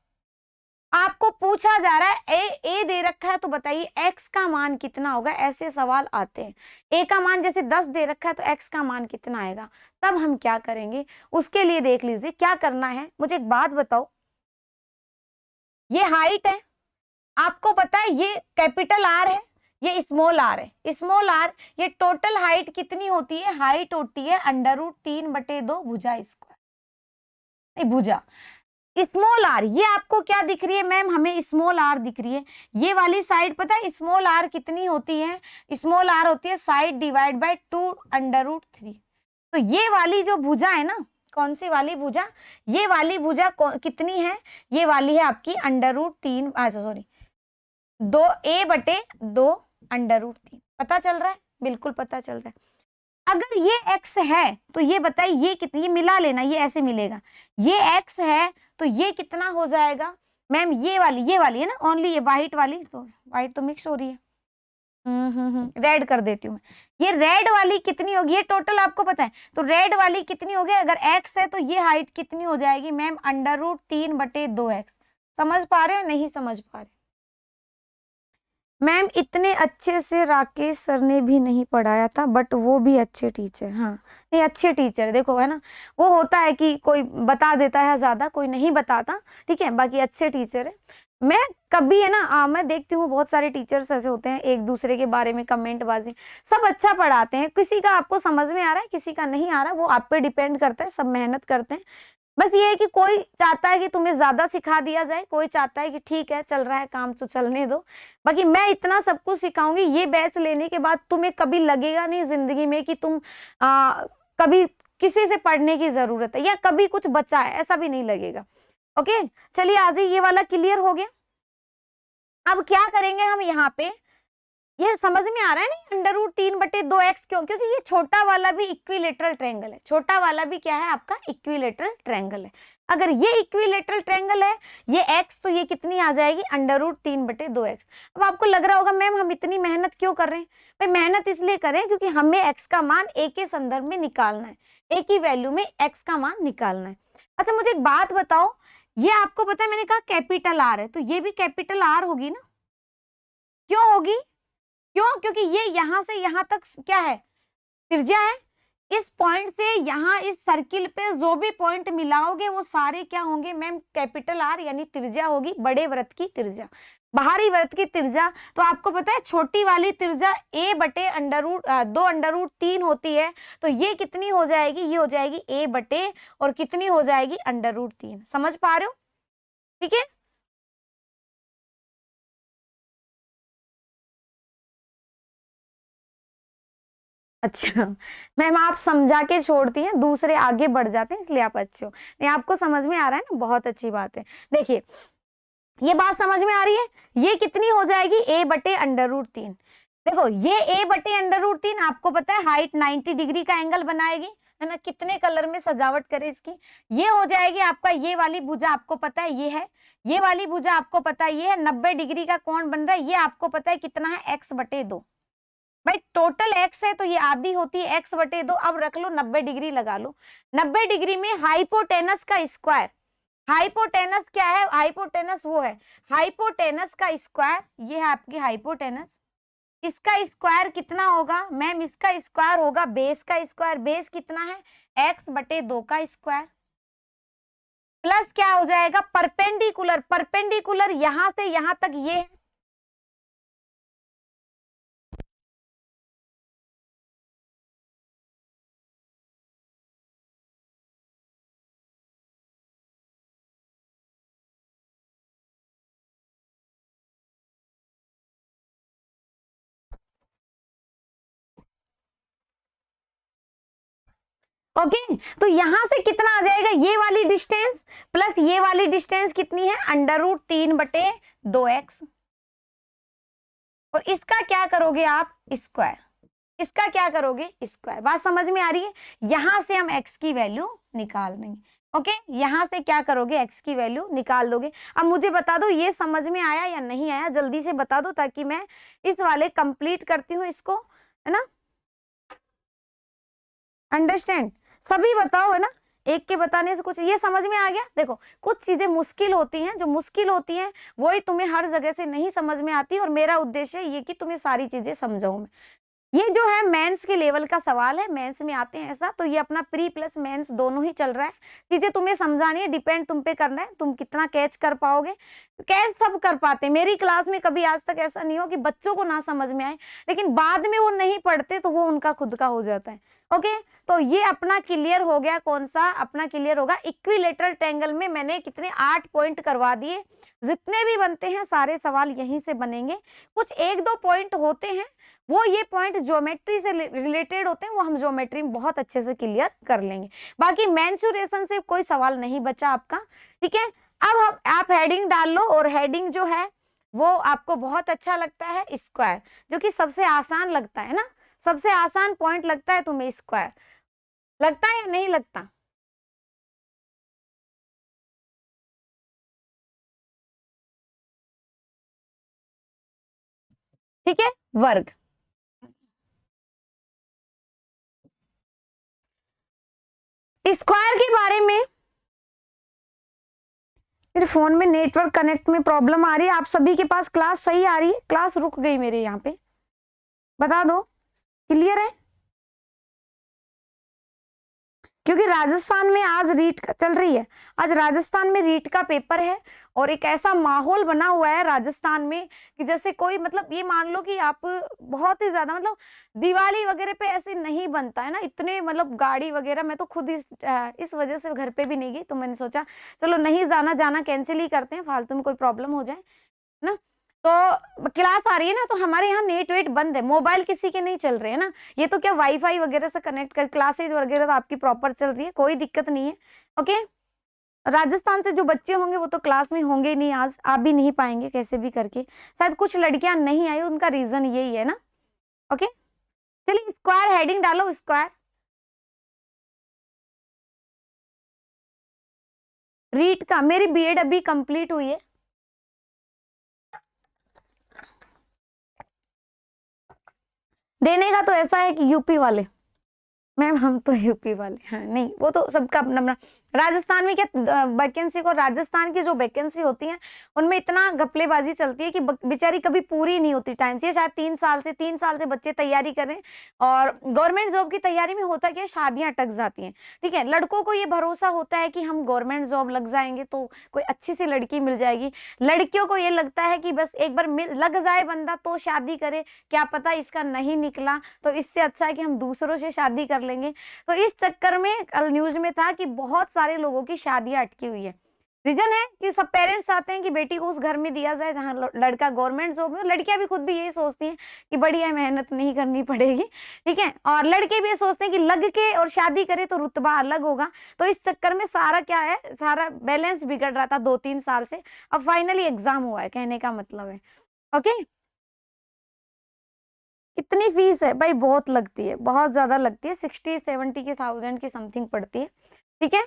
आपको पूछा जा रहा है ए दे रखा है तो बताइए x का मान कितना होगा। ऐसे सवाल आते हैं, a का मान जैसे 10 दे रखा है तो x का मान कितना आएगा। तब हम क्या करेंगे उसके लिए देख लीजिए क्या करना है। मुझे एक बात बताओ, ये हाइट है, आपको पता है ये कैपिटल R है, ये स्मॉल r है। स्मॉल r, ये टोटल हाइट कितनी होती है, हाइट होती है √3/2 भुजा स्क्वायर, नहीं भुजा स्मॉल r। ये आपको क्या दिख रही है मैम, हमें स्मॉल r दिख रही है। ये वाली साइड पता है स्मॉल r कितनी होती है, स्मॉल r होती है साइड डिवाइड बाय 2√3। तो ये वाली जो भुजा है ना, कौन सी वाली भुजा, ये वाली भुजा कितनी है, ये वाली है आपकी √3, 2a/2 √3। पता चल रहा है, बिल्कुल पता चल रहा है। अगर ये x है तो ये बताइए ये कितनी, ये मिला लेना, ये ऐसे मिलेगा, ये x है तो ये कितना हो जाएगा मैम, ये वाली है ना ओनली, ये व्हाइट वाली, तो व्हाइट तो मिक्स हो रही है, रेड कर देती हूँ मैं। ये रेड वाली कितनी होगी, ये टोटल आपको पता है, तो रेड वाली कितनी होगी, अगर x है तो ये हाइट कितनी हो जाएगी मैम √3/2x। समझ पा रहे हो, नहीं समझ पा रहे मैम? इतने अच्छे से राकेश सर ने भी नहीं पढ़ाया था, बट वो भी अच्छे टीचर, हाँ नहीं अच्छे टीचर, देखो है ना, वो होता है कि कोई बता देता है ज्यादा, कोई नहीं बताता, ठीक है, बाकी अच्छे टीचर है। मैं कभी है ना मैं देखती हूँ बहुत सारे टीचर्स ऐसे होते हैं एक दूसरे के बारे में कमेंट बाजी, सब अच्छा पढ़ाते हैं, किसी का आपको समझ में आ रहा है किसी का नहीं आ रहा, वो आप पे डिपेंड करता है, सब मेहनत करते हैं। बस ये है कि कोई चाहता है कि तुम्हें ज्यादा सिखा दिया जाए, कोई चाहता है कि ठीक है चल रहा है काम तो चलने दो। बाकी मैं इतना सब कुछ सिखाऊंगी, ये बैच लेने के बाद तुम्हें कभी लगेगा नहीं जिंदगी में कि तुम कभी किसी से पढ़ने की जरूरत है या कभी कुछ बचा है, ऐसा भी नहीं लगेगा। ओके चलिए आज ये वाला क्लियर हो गया। अब क्या करेंगे हम यहाँ पे, ये समझ में आ रहा है नहीं √3/2x क्यों, क्योंकि ये छोटा वाला भी इक्विलेटरल ट्रायंगल है, छोटा वाला भी क्या है आपका इक्विलेटरल ट्रायंगल है। अगर ये इक्विलेटरल ट्रायंगल है ये x, तो ये कितनी आ जाएगी √3/2x। अब आपको लग रहा होगा मैम हम इतनी मेहनत क्यों कर रहे हैं, भाई मेहनत इसलिए करें क्योंकि हमें x का मान a के संदर्भ में निकालना है, a की वैल्यू में x का मान निकालना है। अच्छा मुझे एक बात बताओ, ये आपको पता है मैंने कहा कैपिटल R है, तो ये भी कैपिटल R होगी ना, क्यों होगी, क्यों, क्योंकि ये यहाँ से यहाँ तक क्या है त्रिज्या है, इस पॉइंट से यहाँ इस सर्किल पे जो भी पॉइंट मिलाओगे वो सारे क्या होंगे मैम कैपिटल R, यानी त्रिज्या होगी बड़े वृत्त की त्रिज्या, बाहरी वृत्त की त्रिज्या। तो आपको पता है छोटी वाली त्रिज्या a/2√3 होती है, तो ये कितनी हो जाएगी, ये हो जाएगी a/ और कितनी हो जाएगी √3। समझ पा रहे हो, ठीक है। अच्छा मैम आप समझा के छोड़ती हैं, दूसरे आगे बढ़ जाते हैं इसलिए आप अच्छे हो, नहीं आपको समझ में आ रहा है ना, बहुत अच्छी बात है। देखिए ये बात समझ में आ रही है, ये कितनी हो जाएगी a/√3। देखो ये a/√3 आपको पता है हाइट 90 डिग्री का एंगल बनाएगी, है ना, कितने कलर में सजावट करें इसकी, ये हो जाएगी आपका, ये वाली भुजा आपको पता है ये है, ये वाली भुजा आपको पता है ये है, 90 डिग्री का कोण बन रहा है, ये आपको पता है कितना है x/2। भाई टोटल x है तो ये आधी होती है x/2, अब रख लो 90 डिग्री लगा लो, 90 डिग्री में हाइपोटेनस का स्क्वायर, हाइपोटेनस क्या है, हाइपोटेनस वो है हाइपोटेनस का स्क्वायर, ये है आपकी हाइपोटेनस, इसका स्क्वायर कितना होगा मैम, इसका स्क्वायर होगा बेस का स्क्वायर, बेस कितना है x/2 का स्क्वायर, प्लस क्या हो जाएगा परपेंडिकुलर, परपेंडिकुलर यहां से यहां तक ये है, ओके तो यहां से कितना आ जाएगा, ये वाली डिस्टेंस प्लस ये वाली डिस्टेंस कितनी है √3/2x, और इसका क्या करोगे आप, स्क्वायर। इसका क्या करोगे, स्क्वायर। बात समझ में आ रही है। यहां से हम x की वैल्यू निकाल देंगे। ओके, यहां से क्या करोगे, x की वैल्यू निकाल दोगे। अब मुझे बता दो ये समझ में आया या नहीं आया, जल्दी से बता दो ताकि मैं इस वाले कंप्लीट करती हूँ इसको, है ना। अंडरस्टैंड, सभी बताओ, है ना, एक के बताने से कुछ, ये समझ में आ गया। देखो कुछ चीजें मुश्किल होती हैं, जो मुश्किल होती हैं वही तुम्हें हर जगह से नहीं समझ में आती, और मेरा उद्देश्य ये कि तुम्हें सारी चीजें समझाऊं मैं। ये जो है मेंस के लेवल का सवाल है, मेंस में आते हैं ऐसा, तो ये अपना प्री प्लस मेंस दोनों ही चल रहा है। चीजें तुम्हें समझानी है, डिपेंड तुम पे करना है, तुम कितना कैच कर पाओगे। कैच सब कर पाते हैं, मेरी क्लास में कभी आज तक ऐसा नहीं हो कि बच्चों को ना समझ में आए, लेकिन बाद में वो नहीं पढ़ते तो वो उनका खुद का हो जाता है। ओके, तो ये अपना क्लियर हो गया। कौन सा अपना क्लियर होगा, इक्विलेटरल ट्रायंगल में मैंने कितने 8 पॉइंट करवा दिए। जितने भी बनते हैं सारे सवाल यहीं से बनेंगे। कुछ 1-2 पॉइंट होते हैं, वो ये पॉइंट ज्योमेट्री से रिलेटेड होते हैं, वो हम ज्योमेट्री में बहुत अच्छे से क्लियर कर लेंगे। बाकी मेंसुरेशन से कोई सवाल नहीं बचा आपका, ठीक है। अब आप हेडिंग डाल लो, और हेडिंग जो है वो आपको बहुत अच्छा लगता है स्क्वायर, जो कि सबसे आसान लगता है ना, सबसे आसान पॉइंट लगता है तुम्हें स्क्वायर, लगता है या नहीं लगता। ठीक है, वर्ग। स्क्वायर के बारे में, मेरे फोन में नेटवर्क कनेक्ट में प्रॉब्लम आ रही है। आप सभी के पास क्लास सही आ रही है, क्लास रुक गई मेरे यहाँ पे, बता दो क्लियर है। क्योंकि राजस्थान में आज रीट चल रही है, आज राजस्थान में रीट का पेपर है, और एक ऐसा माहौल बना हुआ है राजस्थान में कि जैसे कोई, मतलब ये मान लो कि आप बहुत ही ज्यादा, मतलब दिवाली वगैरह पे ऐसे नहीं बनता है ना, इतने मतलब गाड़ी वगैरह। मैं तो खुद इस वजह से घर पे भी नहीं गई, तो मैंने सोचा चलो नहीं जाना, जाना कैंसिल ही करते हैं, फालतू में कोई प्रॉब्लम हो जाए ना। तो क्लास आ रही है ना, तो हमारे यहाँ नेट वेट बंद है, मोबाइल किसी के नहीं चल रहे हैं ना। ये तो क्या वाईफाई वगैरह से कनेक्ट कर, क्लासेज वगैरह तो आपकी प्रॉपर चल रही है, कोई दिक्कत नहीं है। ओके, राजस्थान से जो बच्चे होंगे वो तो क्लास में होंगे ही नहीं, आज आप भी नहीं पाएंगे कैसे भी करके। शायद कुछ लड़कियां नहीं आई, उनका रीजन यही है ना। ओके, चलिए स्क्वायर हेडिंग डालो, स्क्वायर। रीट का, मेरी बीएड अभी कंप्लीट हुई है। देने का तो ऐसा है कि यूपी वाले, मैम हम तो यूपी वाले हैं, नहीं वो तो सबका अपना अपना। राजस्थान में क्या वैकेंसी को, राजस्थान की जो वैकेंसी होती है उनमें इतना घपलेबाजी चलती है कि बेचारी कभी पूरी नहीं होती टाइम से। शायद 3 साल से बच्चे तैयारी करें, और गवर्नमेंट जॉब की तैयारी में होता क्या, शादियां अटक जाती हैं। ठीक है, लड़कों को ये भरोसा होता है कि हम गवर्नमेंट जॉब लग जाएंगे तो कोई अच्छी सी लड़की मिल जाएगी। लड़कियों को ये लगता है कि बस एक बार लग जाए बंदा तो शादी करे, क्या पता इसका नहीं निकला तो इससे अच्छा है कि हम दूसरों से शादी कर लेंगे। तो इस चक्कर में कल न्यूज में था कि बहुत सारे लोगों की शादियां अटकी हुई है। रीजन है कि सब पेरेंट्स चाहते हैं कि बेटी को उस घर में दिया जाए जहां लड़का गवर्नमेंट जॉब में। लड़कियां भी खुद भी यही सोचती हैं कि बढ़िया मेहनत नहीं करनी पड़ेगी, ठीक है, और लड़के भी ये सोचते हैं कि लग के और शादी करे तो रुतबा अलग होगा। तो इस चक्कर में सारा क्या है, सारा बैलेंस बिगड़ रहा था 2-3 साल से। अब फाइनली एग्जाम हुआ है, कहने का मतलब है। ओके, कितनी फीस है भाई, बहुत लगती है, बहुत ज्यादा लगती है, 60-70 के थाउजेंड की समथिंग पड़ती है। ठीक है,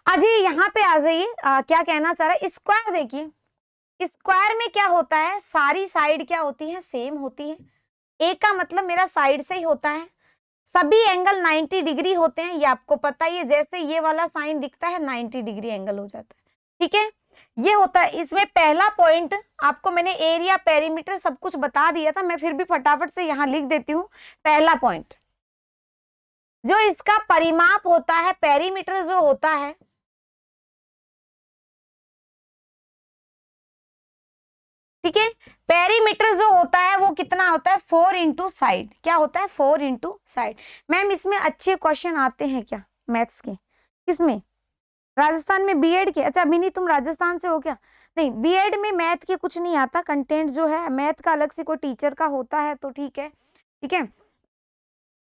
अजी यहाँ पे आ जाइए, क्या कहना चाह रहा है। स्क्वायर देखिए, स्क्वायर में क्या होता है, सारी साइड क्या होती है, सेम होती है। ए का मतलब मेरा साइड से ही होता है, सभी एंगल 90 डिग्री होते हैं, ये आपको पता ही है। जैसे ये वाला साइन दिखता है 90 डिग्री एंगल हो जाता है। ठीक है, ये होता है। इसमें पहला पॉइंट आपको मैंने एरिया पेरीमीटर सब कुछ बता दिया था, मैं फिर भी फटाफट से यहां लिख देती हूँ। पहला पॉइंट जो इसका परिमाप होता है, पेरीमीटर जो होता है, ठीक है, पेरीमीटर जो होता है वो कितना होता है, 4 इंटू साइड। क्या होता है, 4 इंटू साइड। मैम इसमें अच्छे क्वेश्चन आते हैं क्या मैथ्स के, किसमें, राजस्थान में बीएड के। अच्छा मिनी तुम राजस्थान से हो क्या, नहीं बीएड में मैथ के कुछ नहीं आता, कंटेंट जो है मैथ का अलग से कोई टीचर का होता है तो ठीक है। ठीक है,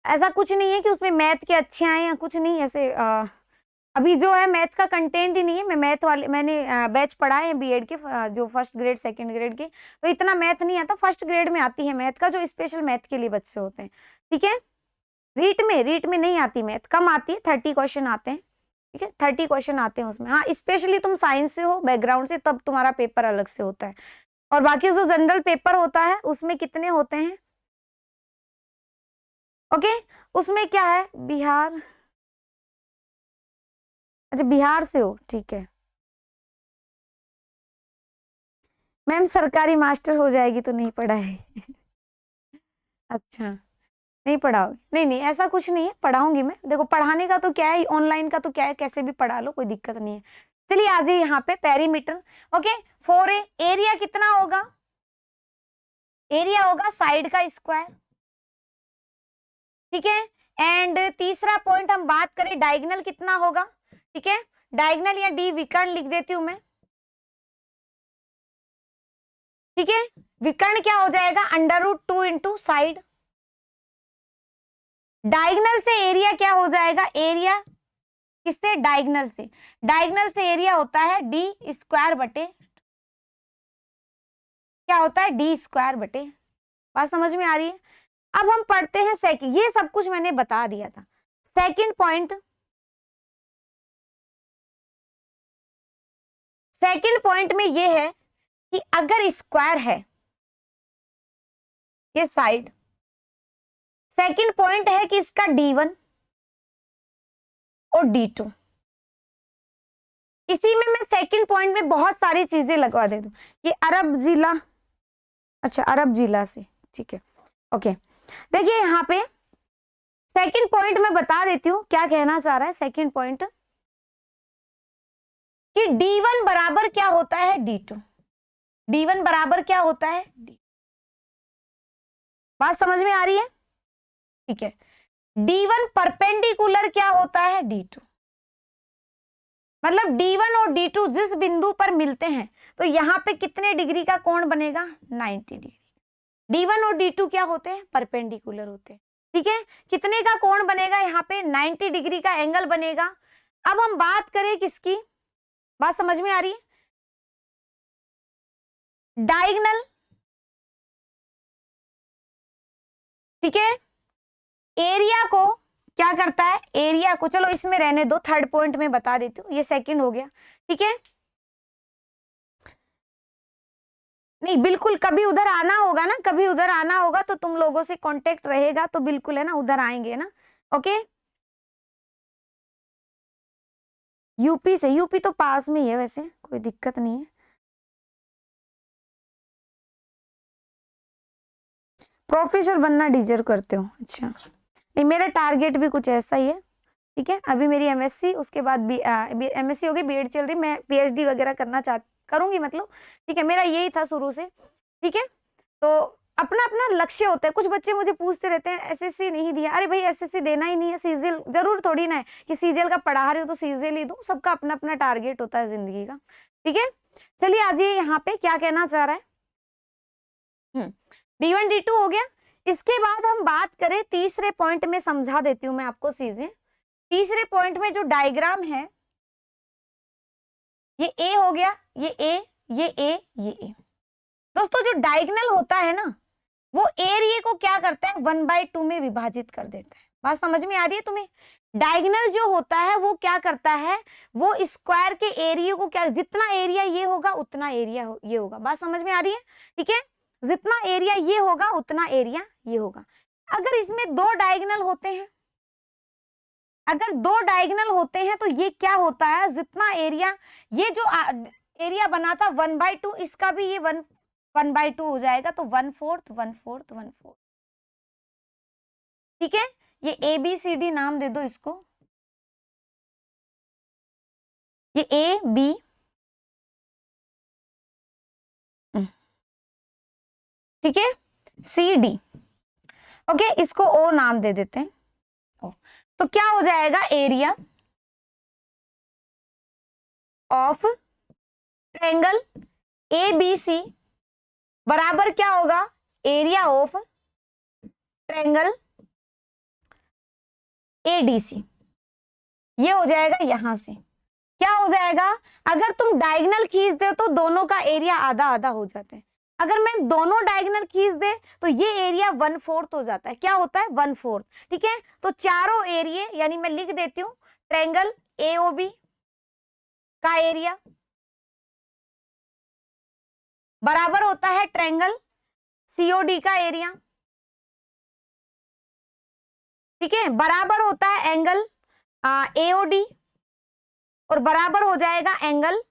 ऐसा कुछ नहीं है कि उसमें मैथ के अच्छे आए या कुछ नहीं, ऐसे अभी जो है मैथ का कंटेंट ही नहीं है। मैं मैथ वाले मैंने बैच पढ़ाए हैं बीएड के, जो फर्स्ट ग्रेड सेकंड ग्रेड के, तो इतना मैथ नहीं आता। फर्स्ट ग्रेड में आती है मैथ का, जो स्पेशल मैथ के लिए बच्चे होते हैं, ठीक है। रीट में नहीं आती मैथ, कम आती है, 30 क्वेश्चन आते हैं, ठीक है, 30 क्वेश्चन आते हैं उसमें। हाँ, स्पेशली तुम साइंस से हो बैकग्राउंड से, तब तुम्हारा पेपर अलग से होता है। और बाकी जो जनरल पेपर होता है उसमें कितने होते हैं, ओके, उसमें क्या है, बिहार, अच्छा बिहार से हो, ठीक है। मैम सरकारी मास्टर हो जाएगी तो नहीं पढ़ाए अच्छा, नहीं पढ़ाओगे, नहीं नहीं ऐसा कुछ नहीं है, पढ़ाऊंगी मैं। देखो पढ़ाने का तो क्या है, ऑनलाइन का तो क्या है, कैसे भी पढ़ा लो, कोई दिक्कत नहीं है। चलिए आ जाइए यहाँ पे पेरीमीटर, ओके। 4a एरिया कितना होगा, एरिया होगा साइड का स्क्वायर, ठीक है। एंड तीसरा पॉइंट हम बात करें, डायगोनल कितना होगा, ठीक है। डायगोनल या डी विकर्ण लिख देती हूं मैं, ठीक है। विकर्ण क्या हो जाएगा, √2 इंटू साइड। डायगोनल से एरिया क्या हो जाएगा, एरिया किससे, डायगोनल से, डायगोनल से एरिया होता है डी स्क्वायर बटे, क्या होता है, डी स्क्वायर बटे। बात समझ में आ रही है। अब हम पढ़ते हैं सेकंड, ये सब कुछ मैंने बता दिया था। सेकंड पॉइंट, सेकंड पॉइंट में ये है कि अगर स्क्वायर है ये साइड, सेकंड पॉइंट है कि इसका D1 और D2, इसी में मैं सेकंड पॉइंट में बहुत सारी चीजें लगवा दे दूं। ये अरब जिला, अच्छा अरब जिला से, ठीक है, ओके। देखिए यहाँ पे सेकंड पॉइंट में बता देती हूँ क्या कहना चाह रहा है सेकंड पॉइंट, कि D1 बराबर क्या होता है, D2, D1 बराबर क्या होता है, D। बात समझ में आ रही है, ठीक है। D1 परपेंडिकुलर क्या होता है, D2, मतलब D1 और D2 जिस बिंदु पर मिलते हैं तो यहाँ पे कितने डिग्री का कोण बनेगा, 90 डिग्री। D1 और D2 क्या होते हैं, परपेंडिकुलर होते हैं, ठीक है। कितने का कोण बनेगा यहाँ पे, 90 डिग्री का एंगल बनेगा। अब हम बात करें किसकी, बात समझ में आ रही है, डायगोनल, ठीक है। एरिया को क्या करता है, एरिया को, चलो इसमें रहने दो, थर्ड पॉइंट में बता देती हूँ, ये सेकंड हो गया, ठीक है। नहीं बिल्कुल, कभी उधर आना होगा ना, कभी उधर आना होगा तो तुम लोगों से कांटेक्ट रहेगा, तो बिल्कुल है ना, उधर आएंगे ना, ओके। यूपी से, यूपी तो पास में ही है वैसे, कोई दिक्कत नहीं है। प्रोफेसर बनना डिजर्व करते हो, अच्छा। नहीं मेरा टारगेट भी कुछ ऐसा ही है, ठीक है। अभी मेरी एमएससी, उसके बाद एमएससी होगी, बीएड चल रही, मैं पीएचडी वगैरह करना करूंगी मतलब, ठीक है। मेरा यही था शुरू से, ठीक है। तो अपना अपना लक्ष्य होता है। कुछ बच्चे मुझे पूछते रहते हैं एसएससी नहीं दिया, अरे भाई एसएससी देना ही नहीं है, सीजीएल जरूर थोड़ी ना है कि सीजीएल का पढ़ा रहे हो तो सीजीएल ही दो, सबका अपना अपना टारगेट होता है जिंदगी का, ठीक है। चलिए आज ये यहाँ पे क्या कहना चाह रहा है, D1 D2 हो गया। इसके बाद हम बात करें तीसरे पॉइंट में, समझा देती हूँ मैं आपको चीजें। तीसरे पॉइंट में जो डायग्राम है, ये ए हो गया, ये ए, ये ए, ये ए। दोस्तों जो डायगोनल होता है ना, वो एरिया को क्या करता है, 1/2 में विभाजित कर देता है। बात समझ में आ रही है तुम्हें। डायगोनल जो होता है वो क्या करता है, वो स्क्वायर के एरिया को क्या, जितना एरिया ये होगा उतना एरिया ये होगा। बात समझ में आ रही है, ठीक है। जितना एरिया ये होगा उतना एरिया ये होगा। अगर इसमें दो डायगोनल होते हैं, अगर दो डायगोनल होते हैं तो ये क्या होता है, जितना एरिया, ये जो एरिया बना था 1/2, इसका भी ये 1/2 हो जाएगा, तो 1/4 1/4 1/4, ठीक है। ये ABCD नाम दे दो इसको, ये AB, ठीक है, CD, ओके, इसको O नाम दे देते हैं, O। तो क्या हो जाएगा, एरिया ऑफ ट्रायंगल ABC बराबर क्या होगा, एरिया ऑफ ट्रायंगल ADC। ये हो जाएगा यहां से, क्या हो जाएगा, अगर तुम डायगोनल खींच दे तो दोनों का एरिया आधा आधा हो जाता है। अगर मैम दोनों डायगोनल खींच दे तो ये एरिया 1/4 हो जाता है। क्या होता है? 1/4। ठीक है, तो चारों एरिया, यानी मैं लिख देती हूँ, ट्रायंगल एओबी का एरिया बराबर होता है ट्रायंगल सीओडी का एरिया। ठीक है, बराबर होता है एंगल एओडी, और बराबर हो जाएगा एंगल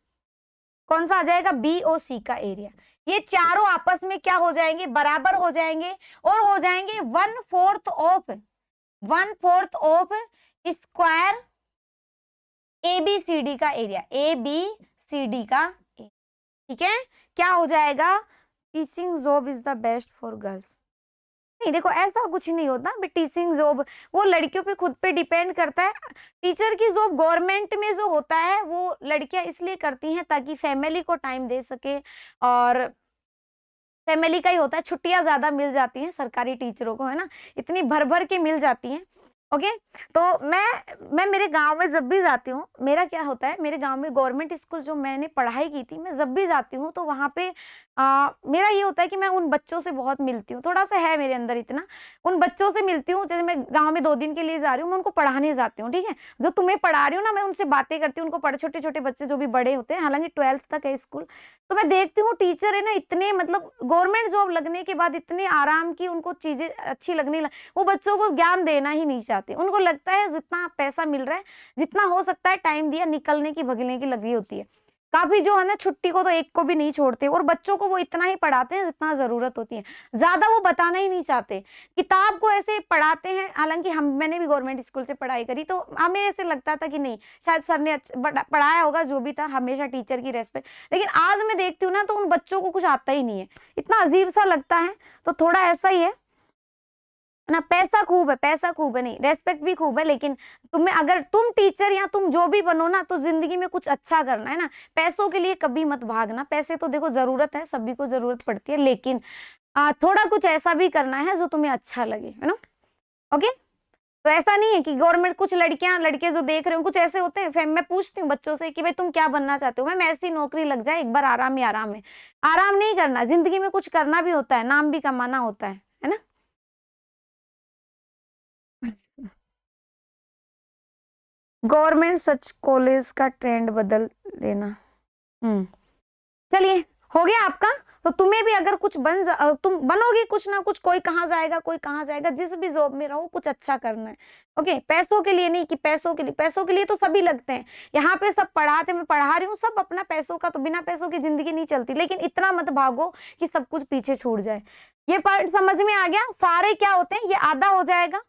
कौन सा आ जाएगा, बीओसी का एरिया। ये चारों आपस में क्या हो जाएंगे, बराबर हो जाएंगे, और हो जाएंगे 1/4 ऑफ स्क्वायर एबीसीडी का एरिया, एबीसीडी का एरिया। ठीक है, क्या हो जाएगा, teaching job is the best for girls. नहीं, देखो ऐसा कुछ नहीं होता, बट टीचिंग जॉब वो लड़कियों पे खुद पे डिपेंड करता है। टीचर की जॉब गवर्नमेंट में जो होता है वो लड़कियां इसलिए करती हैं ताकि फैमिली को टाइम दे सके, और फैमिली का ही होता है, छुट्टियां ज्यादा मिल जाती हैं सरकारी टीचरों को, है ना, इतनी भर भर के मिल जाती हैं। ओके, तो मैं मेरे गांव में जब भी जाती हूँ, मेरा क्या होता है, मेरे गांव में गवर्नमेंट स्कूल जो मैंने पढ़ाई की थी, मैं जब भी जाती हूँ तो वहाँ पे मेरा ये होता है कि मैं उन बच्चों से बहुत मिलती हूँ, थोड़ा सा है मेरे अंदर इतना, उन बच्चों से मिलती हूँ। जैसे मैं गाँव में 2 दिन के लिए जा रही हूँ, मैं उनको पढ़ाने जाती हूँ। ठीक है, जो तुम्हें पढ़ा रही हूँ ना, मैं उनसे बातें करती हूँ, उनको छोटे छोटे बच्चे जो भी बड़े होते हैं, हालांकि 12th तक है स्कूल, तो मैं देखती हूँ टीचर है ना, इतने मतलब गवर्नमेंट जॉब लगने के बाद इतने आराम की उनको चीजें अच्छी लगने लग, वो बच्चों को ज्ञान देना ही नहीं चाहते। उनको लगता है जितना पैसा मिल रहा है, जितना हो सकता है टाइम दिया, निकलने की भगने की लगी होती है। काफी जो है ना, छुट्टी को तो एक को भी नहीं छोड़ते, और बच्चों को वो इतना ही पढ़ाते हैं जितना जरूरत होती है, ज्यादा वो बताना ही नहीं चाहते। किताब को ऐसे पढ़ाते हैं, हालांकि मैंने भी गवर्नमेंट स्कूल से पढ़ाई करी, तो हमें ऐसे लगता था कि नहीं, शायद सर ने पढ़ाया होगा, जो भी था, हमेशा टीचर की रेस्पेक्ट। लेकिन आज मैं देखती हूँ ना, तो उन बच्चों को कुछ आता ही नहीं है, इतना अजीब सा लगता है। तो थोड़ा ऐसा ही है ना, पैसा खूब है, पैसा खूब है, नहीं रेस्पेक्ट भी खूब है, लेकिन तुम्हें, अगर तुम टीचर या तुम जो भी बनो ना, तो जिंदगी में कुछ अच्छा करना है ना, पैसों के लिए कभी मत भागना। पैसे तो देखो जरूरत है, सभी को जरूरत पड़ती है, लेकिन थोड़ा कुछ ऐसा भी करना है जो तुम्हें अच्छा लगे, है ना। ओके, तो ऐसा नहीं है कि गवर्नमेंट, कुछ लड़कियां लड़के जो देख रहे हो, कुछ ऐसे होते हैं, मैं पूछती हूँ बच्चों से कि भाई तुम क्या बनना चाहते हो, मैं ऐसी नौकरी लग जाए एक बार, आराम ही आराम है। आराम नहीं करना, जिंदगी में कुछ करना भी होता है, नाम भी कमाना होता है ना। गवर्नमेंट सच कॉलेज का ट्रेंड बदल देना। चलिए, हो गया आपका। तो तुम्हें भी अगर कुछ तुम बनोगे कुछ ना कुछ, कोई कहाँ जाएगा, कोई कहाँ जाएगा, जिस भी जॉब में रहो, कुछ अच्छा करना है। ओके, पैसों के लिए नहीं कि पैसों के लिए, पैसों के लिए तो सभी लगते हैं, यहाँ पे सब पढ़ाते, मैं पढ़ा रही हूँ, सब अपना पैसों का, तो बिना पैसों की जिंदगी नहीं चलती। लेकिन इतना मत भागो कि सब कुछ पीछे छूट जाए। ये पार्ट समझ में आ गया, सारे क्या होते हैं, ये आधा हो जाएगा,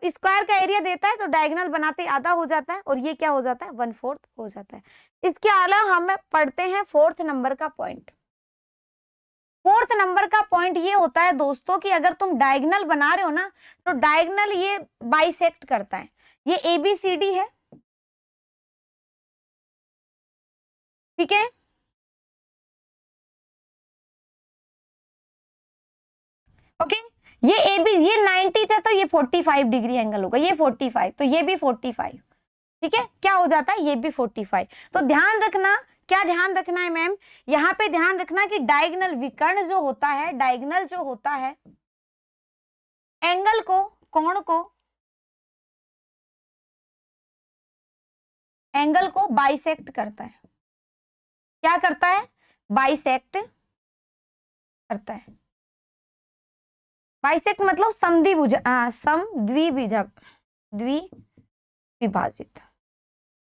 स्क्वायर का एरिया देता है तो डायगोनल बनाते आधा हो जाता है, और ये क्या हो जाता है, 1/4 हो जाता है। इसके अलावा हम पढ़ते हैं 4th नंबर का पॉइंट। 4th नंबर का पॉइंट ये होता है दोस्तों कि अगर तुम डायगोनल बना रहे हो ना, तो डायगोनल ये बाइसेक्ट करता है। ये एबीसीडी है, ठीक है, ओके, ये एबी, ये 90 है तो ये 45 डिग्री एंगल होगा, ये 45, तो ये भी 45। ठीक है, क्या हो जाता है, ये भी 45। तो ध्यान रखना, क्या ध्यान रखना है मैम, यहाँ पे ध्यान रखना कि डायगोनल विकर्ण जो होता है, डायगोनल जो होता है, एंगल को, कोण को, एंगल को बाइसेक्ट करता है। क्या करता है, बाइसेक्ट करता है। बाइसेक्ट मतलब द्विविभाजित,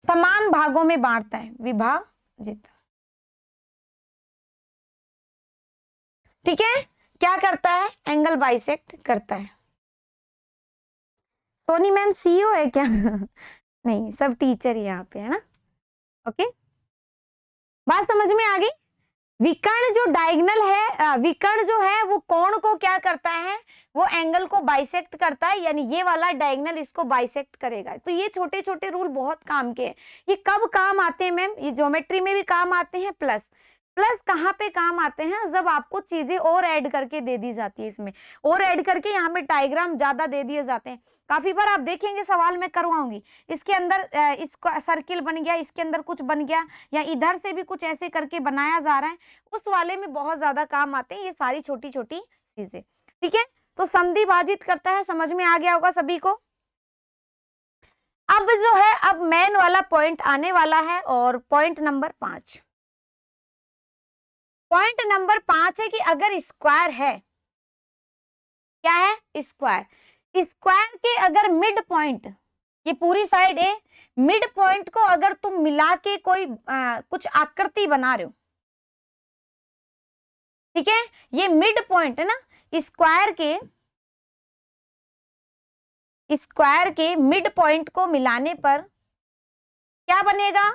समान भागों में बांटता है, विभाजित। ठीक है, क्या करता है, एंगल बाइसेक्ट करता है। सोनी मैम सीईओ है क्या? नहीं, सब टीचर ही यहाँ पे, है ना। ओके, बात समझ में आ गई। विकर्ण जो डायगोनल है, विकर्ण जो है वो कोण को क्या करता है, वो एंगल को बाइसेक्ट करता है, यानी ये वाला डायगोनल इसको बाइसेक्ट करेगा। तो ये छोटे छोटे रूल बहुत काम के हैं। ये कब काम आते हैं मैम, ये ज्योमेट्री में भी काम आते हैं, प्लस प्लस कहाँ पे काम आते हैं, जब आपको चीजें और ऐड करके दे दी जाती है, इसमें और ऐड करके यहाँ पे डायग्राम ज्यादा दे दिए जाते हैं। काफी बार आप देखेंगे सवाल मैं करवाऊंगी, इसके अंदर इसका सर्किल बन गया, इसके अंदर कुछ बन गया, या इधर से भी कुछ ऐसे करके बनाया जा रहा है, उस वाले में बहुत ज्यादा काम आते हैं ये सारी छोटी छोटी चीजें। ठीक है, तो संधि बाधित करता है, समझ में आ गया होगा सभी को। अब जो है, अब मेन वाला पॉइंट आने वाला है, और पॉइंट नंबर 5, पॉइंट नंबर 5 है कि अगर स्क्वायर है, क्या है, स्क्वायर, स्क्वायर के अगर मिड पॉइंट, ये पूरी साइड ए, मिड पॉइंट को अगर तुम मिला के कोई कुछ आकृति बना रहे हो, ठीक है, ये मिड पॉइंट है ना, स्क्वायर के मिड पॉइंट को मिलाने पर क्या बनेगा,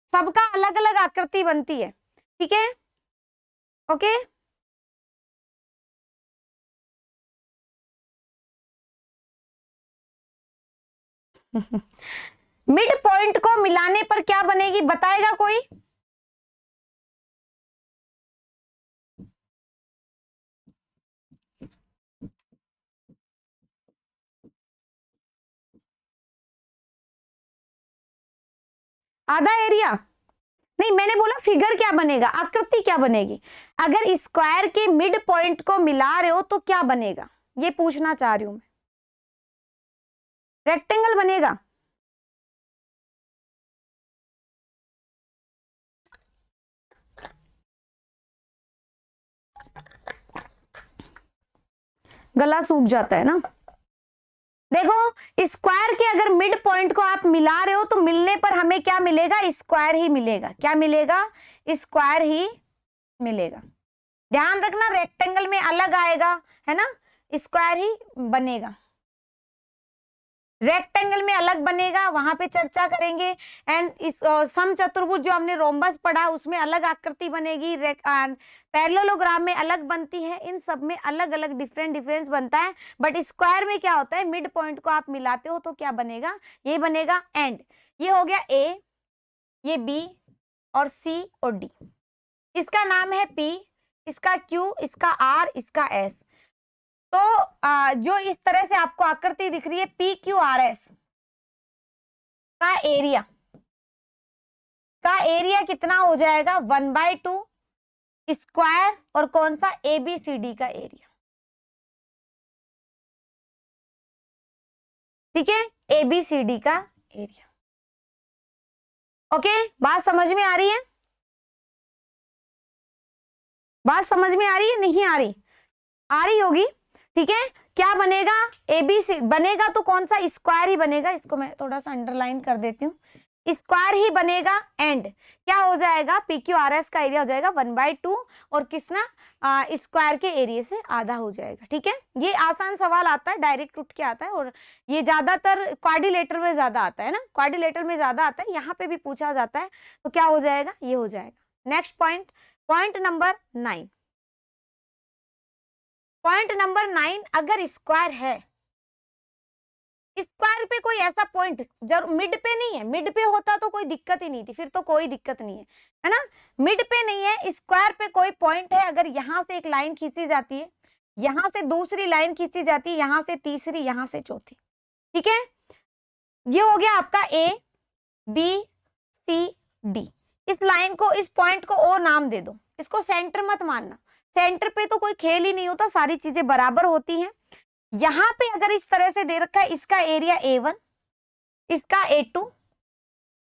सबका अलग अलग आकृति बनती है। ठीक है, ओके, मिड पॉइंट को मिलाने पर क्या बनेगी, बताएगा कोई? आधा एरिया नहीं, मैंने बोला फिगर क्या बनेगा, आकृति क्या बनेगी, अगर स्क्वायर के मिड पॉइंट को मिला रहे हो तो क्या बनेगा, ये पूछना चाह रही हूं मैं। रेक्टेंगल बनेगा, गला सूख जाता है ना। देखो, स्क्वायर के अगर मिड पॉइंट को आप मिला रहे हो तो मिलने पर हमें क्या मिलेगा, स्क्वायर ही मिलेगा। क्या मिलेगा, स्क्वायर ही मिलेगा। ध्यान रखना, रेक्टेंगल में अलग आएगा, है ना, स्क्वायर ही बनेगा, रेक्टेंगल में अलग बनेगा, वहां पे चर्चा करेंगे। एंड इस समचतुर्भुज जो हमने रोम्बस पढ़ा उसमें अलग आकृति बनेगी, पैरेललोग्राम में अलग बनती है, इन सब में अलग अलग डिफरेंस बनता है। बट स्क्वायर में क्या होता है, मिड पॉइंट को आप मिलाते हो तो क्या बनेगा, ये बनेगा एंड। ये हो गया ए, ये बी और सी और डी, इसका नाम है पी, इसका क्यू, इसका आर, इसका एस। तो जो इस तरह से आपको आकृति दिख रही है पी क्यू आर एस का एरिया कितना हो जाएगा, 1/2 स्क्वायर, और कौन सा, ABCD का एरिया। ठीक है, ABCD का एरिया। ओके, बात समझ में आ रही है, बात समझ में आ रही है, नहीं आ रही होगी। ठीक है, क्या बनेगा, ABC बनेगा तो कौन सा, स्क्वायर ही बनेगा। इसको मैं थोड़ा सा अंडरलाइन कर देती हूँ, स्क्वायर ही बनेगा। एंड क्या हो जाएगा, PQRS का एरिया हो जाएगा 1/2, और किसना, स्क्वायर के एरिया से आधा हो जाएगा। ठीक है, ये आसान सवाल आता है, डायरेक्ट उठ के आता है, और ये ज्यादातर क्वाड्रिलेटर में ज्यादा आता है ना, क्वाड्रिलेटर में ज्यादा आता है, यहाँ पे भी पूछा जाता है। तो क्या हो जाएगा, ये हो जाएगा। Next point, point number 9, point number 9, अगर स्क्वायर है, स्क्वायर पे कोई ऐसा पॉइंट जरूर मिड पे नहीं है, मिड पे होता तो कोई दिक्कत ही नहीं थी, फिर तो कोई दिक्कत नहीं है ना, मिड पे नहीं है, स्क्वायर पे कोई पॉइंट है, अगर यहां से एक लाइन खींची जाती है, यहां से दूसरी लाइन खींची जाती है, यहां से तीसरी, यहां से चौथी। ठीक है, ये हो गया आपका ABCD। इस लाइन को, इस पॉइंट को ओ नाम दे दो, इसको सेंटर मत मानना, सेंटर पे तो कोई खेल ही नहीं होता, सारी चीजें बराबर होती हैं। यहां पे अगर इस तरह से दे रखा है, इसका एरिया A1, इसका A2,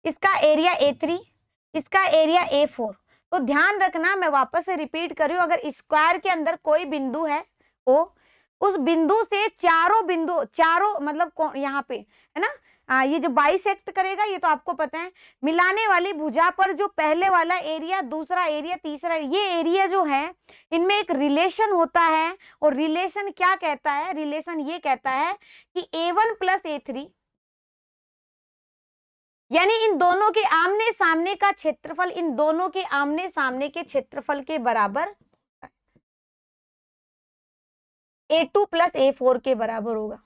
इसका एरिया A3, इसका एरिया A4, तो ध्यान रखना, मैं वापस से रिपीट कर रही हूं, अगर स्क्वायर के अंदर कोई बिंदु है O, उस बिंदु से चारों मतलब यहाँ पे है ना, ये जो बाइसेक्ट करेगा, ये तो आपको पता है, मिलाने वाली भुजा पर जो पहले वाला एरिया, दूसरा एरिया, तीसरा, ये एरिया जो है, इनमें एक रिलेशन होता है, और रिलेशन क्या कहता है, रिलेशन ये कहता है कि A1 + A3, यानी इन दोनों के आमने सामने का क्षेत्रफल, इन दोनों के आमने सामने के क्षेत्रफल के बराबर, A2 + A4 के बराबर होगा।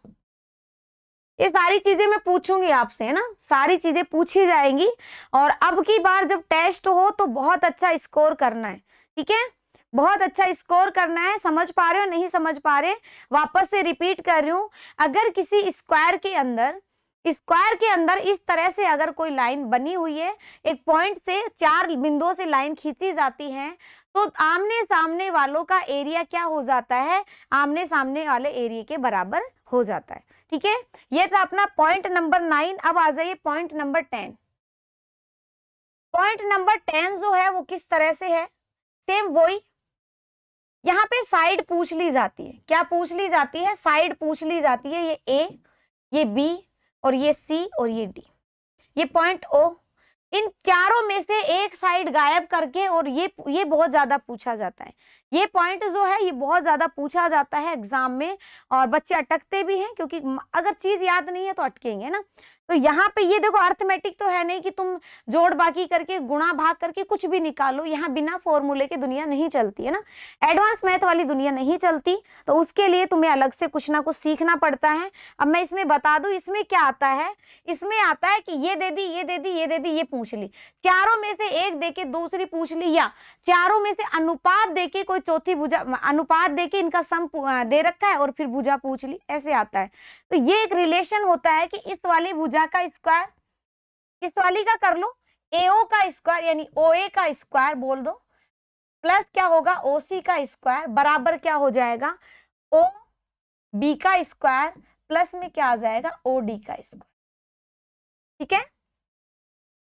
ये सारी चीजें मैं पूछूंगी आपसे, है ना, सारी चीजें पूछी जाएंगी। और अब की बार जब टेस्ट हो तो बहुत अच्छा स्कोर करना है, ठीक है, बहुत अच्छा स्कोर करना है। समझ पा रहे हो, नहीं समझ पा रहे, वापस से रिपीट कर रही हूं। अगर किसी स्क्वायर के अंदर इस तरह से अगर कोई लाइन बनी हुई है, एक पॉइंट से 4 बिंदुओं से लाइन खींची जाती है, तो आमने सामने वालों का एरिया क्या हो जाता है, आमने सामने वाले एरिया के बराबर हो जाता है, ठीक है। ये था अपना पॉइंट नंबर 9। अब आ जाइए पॉइंट नंबर 10। पॉइंट नंबर 10 जो है वो किस तरह से है, सेम वही, यहाँ पे साइड पूछ ली जाती है। क्या पूछ ली जाती है, साइड पूछ ली जाती है। ये ए, ये बी और ये सी और ये डी, ये पॉइंट ओ, इन चारों में से एक साइड गायब करके, और ये बहुत ज्यादा पूछा जाता है। ये पॉइंट जो है ये बहुत ज्यादा पूछा जाता है एग्जाम में, और बच्चे अटकते भी हैं, क्योंकि अगर चीज याद नहीं है तो अटकेंगे ना। तो यहाँ पे ये देखो, अर्थमेटिक तो है नहीं कि तुम जोड़ बाकी करके गुणा भाग करके कुछ भी निकालो, यहाँ बिना फॉर्मूले के दुनिया नहीं चलती है ना, एडवांस मैथ वाली दुनिया नहीं चलती। तो उसके लिए तुम्हें अलग से कुछ ना कुछ सीखना पड़ता है। अब मैं इसमें बता दूं, इसमें क्या आता है, इसमें आता है कि ये दे दी, ये दे दी, ये दे दी, ये पूछ ली, चारों में से एक देके दूसरी पूछ ली, या चारों में से अनुपात देके कोई चौथी भुजा, अनुपात देके इनका सम दे रखा है और फिर भुजा पूछ ली, ऐसे आता है। तो ये एक रिलेशन होता है कि इस वाली भुजा का स्क्वायर इस वाली का कर लो, एओ का स्क्वायर यानी ओए का स्क्वायर बोल दो, प्लस क्या होगा ओसी का स्क्वायर बराबर क्या हो जाएगा ओ बी का स्क्वायर, प्लस में क्या आ जाएगा ओ डी का स्क्वायर। ठीक है,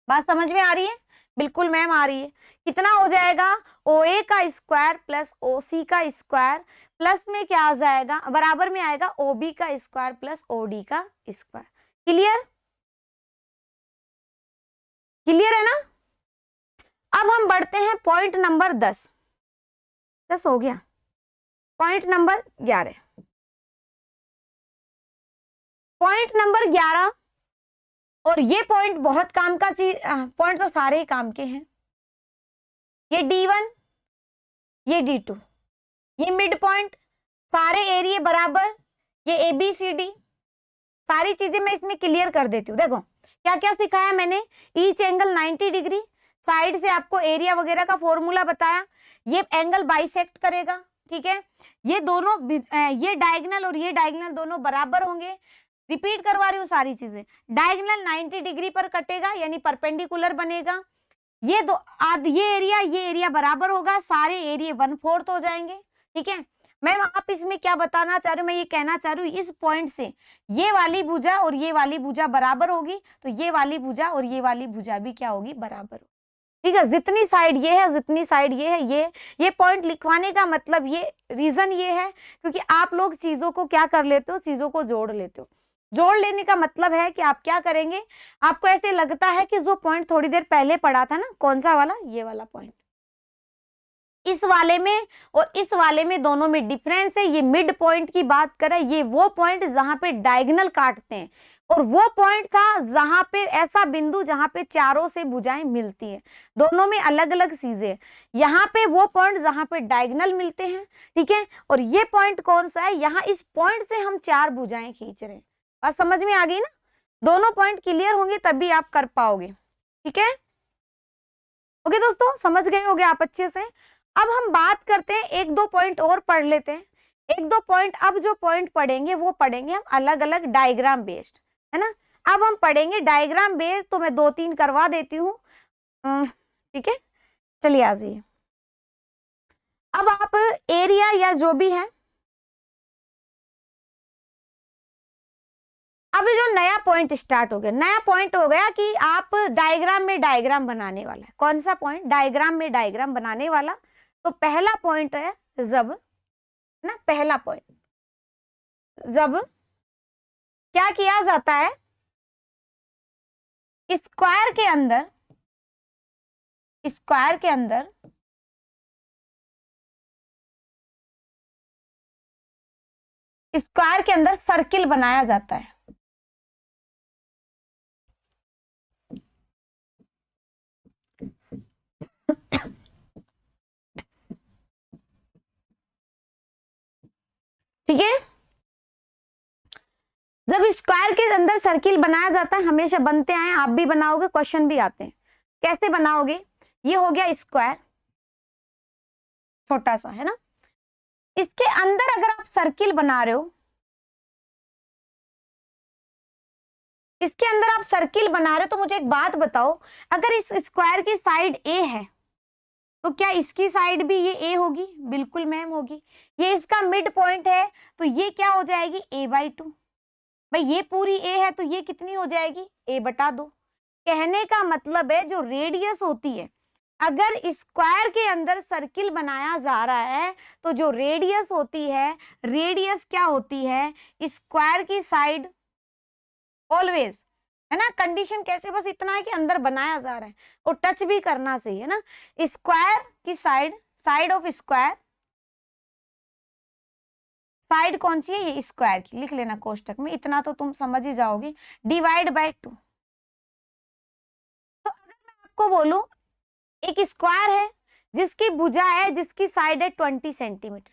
बात समझ में आ रही है? बिल्कुल मैम आ रही है। कितना हो जाएगा, ओ ए का स्क्वायर प्लस ओ सी का स्क्वायर, प्लस में क्या आ जाएगा, बराबर में आएगा ओ बी का स्क्वायर प्लस ओ डी का स्क्वायर। क्लियर? क्लियर है ना? अब हम बढ़ते हैं पॉइंट नंबर 10 हो गया, पॉइंट नंबर 11। पॉइंट नंबर 11, और ये पॉइंट बहुत काम का चीज, पॉइंट तो सारे ही काम के हैं। ये D1, ये D2, ये मिड पॉइंट, सारे एरिया बराबर, ये ABCD, सारी चीजें मैं इसमें क्लियर कर देती हूँ। देखो क्या क्या सिखाया मैंने, ईच एंगल 90 डिग्री, साइड से आपको एरिया वगैरह का फॉर्मूला बताया, ये एंगल बाइसेक्ट करेगा, ठीक है, ये दोनों ये डायगोनल और ये डायगोनल दोनों बराबर होंगे। रिपीट करवा रही हूँ सारी चीजें, डायगोनल 90 डिग्री पर कटेगा यानी परपेंडिकुलर बनेगा, ये एरिया बराबर होगा, सारे एरिया 1/4 हो जाएंगे। ठीक है मैम, आप इसमें क्या बताना चाह रहे हो, मैं ये कहना चाह रही हूँ इस पॉइंट से ये वाली भुजा और ये वाली भुजा बराबर होगी, तो ये वाली भुजा और ये वाली भुजा भी क्या होगी, बराबर होगी। ठीक है, जितनी साइड ये है, जितनी साइड ये है, ये पॉइंट लिखवाने का मतलब, ये रीजन ये है क्योंकि आप लोग चीजों को क्या कर लेते हो, चीजों को जोड़ लेते हो। जोड़ लेने का मतलब है कि आप क्या करेंगे, आपको ऐसे लगता है कि जो पॉइंट थोड़ी देर पहले पढ़ा था ना, कौन सा वाला, ये वाला पॉइंट, इस वाले में और इस वाले में दोनों में डिफरेंस है। ये मिड पॉइंट की बात करें, ये वो पॉइंट जहां पे डायगोनल काटते हैं, और वो पॉइंट था जहां पे ऐसा बिंदु जहां पे चारों से भुजाएं मिलती हैं, दोनों में अलग अलग चीजें। यहाँ पे वो पॉइंट जहां पे डायगोनल मिलते हैं, ठीक है, और ये पॉइंट कौन सा है, यहाँ इस पॉइंट से हम 4 भुजाएं खींच रहे हैं। बात समझ में आ गई ना? दोनों पॉइंट क्लियर होंगे तभी आप कर पाओगे। ठीक है, ओके दोस्तों, समझ गए होगे आप अच्छे से। अब हम बात करते हैं, 1-2 पॉइंट और पढ़ लेते हैं। 1-2 पॉइंट, अब जो पॉइंट पढ़ेंगे वो पढ़ेंगे हम अलग अलग डायग्राम बेस्ड, है ना। अब हम पढ़ेंगे डायग्राम बेस्ड, तो मैं 2-3 करवा देती हूँ। ठीक है, चलिए आ जाइए। अब आप एरिया या जो भी है, अब जो नया पॉइंट स्टार्ट हो गया, नया पॉइंट हो गया कि आप डायग्राम में डायग्राम बनाने वाला है। कौन सा पॉइंट, डायग्राम में डायग्राम बनाने वाला। तो पहला पॉइंट है जब, ना पहला पॉइंट, जब क्या किया जाता है, स्क्वायर के अंदर, स्क्वायर के अंदर स्क्वायर के अंदर सर्किल बनाया जाता है। ठीक है, जब स्क्वायर के अंदर सर्किल बनाया जाता है, हमेशा बनते आए, आप भी बनाओगे, क्वेश्चन भी आते हैं, कैसे बनाओगे? ये हो गया स्क्वायर, छोटा सा है ना, इसके अंदर अगर आप सर्किल बना रहे हो, इसके अंदर आप सर्किल बना रहे हो, तो मुझे एक बात बताओ, अगर इस स्क्वायर की साइड ए है तो क्या इसकी साइड भी ये ए होगी? बिल्कुल मैम होगी। ये इसका मिड पॉइंट है तो ये क्या हो जाएगी? a/2। भाई ये पूरी ए है तो ये कितनी हो जाएगी? a/2। कहने का मतलब है जो रेडियस होती है, अगर स्क्वायर के अंदर सर्किल बनाया जा रहा है तो जो रेडियस होती है, रेडियस क्या होती है? स्क्वायर की साइड ऑलवेज, है ना। कंडीशन कैसे? बस इतना है कि अंदर बनाया जा रहा है और टच भी करना चाहिए ना। स्क्वायर की side, side of square, side कौन सी है? ये स्क्वायर की, लिख लेना कोष्टक में, इतना तो तुम समझ ही जाओगे, डिवाइड बाय 2। तो अगर मैं आपको बोलूं एक स्क्वायर है जिसकी भुजा है, जिसकी साइड है 20 सेंटीमीटर,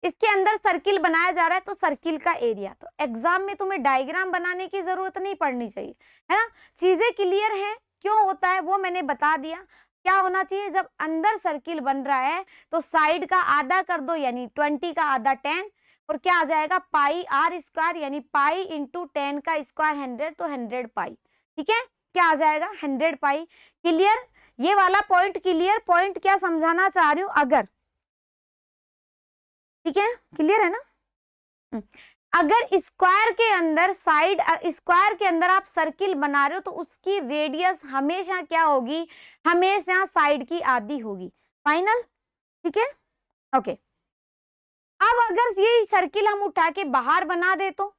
इसके अंदर सर्किल बनाया जा रहा है, तो सर्किल का एरिया। तो एग्जाम में तुम्हें डायग्राम बनाने की जरूरत नहीं पड़नी चाहिए, है ना। चीजें क्लियर हैं, क्यों होता है वो मैंने बता दिया। क्या होना चाहिए? जब अंदर सर्किल बन रहा है तो साइड का आधा कर दो, यानी 20 का आधा 10, और क्या आ जाएगा? पाई आर स्क्वायर, यानी पाई इंटू 10 का स्क्वायर 100, तो 100 पाई। ठीक है, क्या आ जाएगा? 100 पाई। क्लियर? ये वाला पॉइंट क्लियर? पॉइंट क्या समझाना चाह रही हूँ? अगर, ठीक है, क्लियर है ना। अगर स्क्वायर के अंदर साइड, स्क्वायर के अंदर आप सर्किल बना रहे हो तो उसकी रेडियस हमेशा क्या होगी? हमेशा साइड की आधी होगी। फाइनल? ठीक है, ओके। अब अगर ये सर्किल हम उठा के बाहर बना दे तो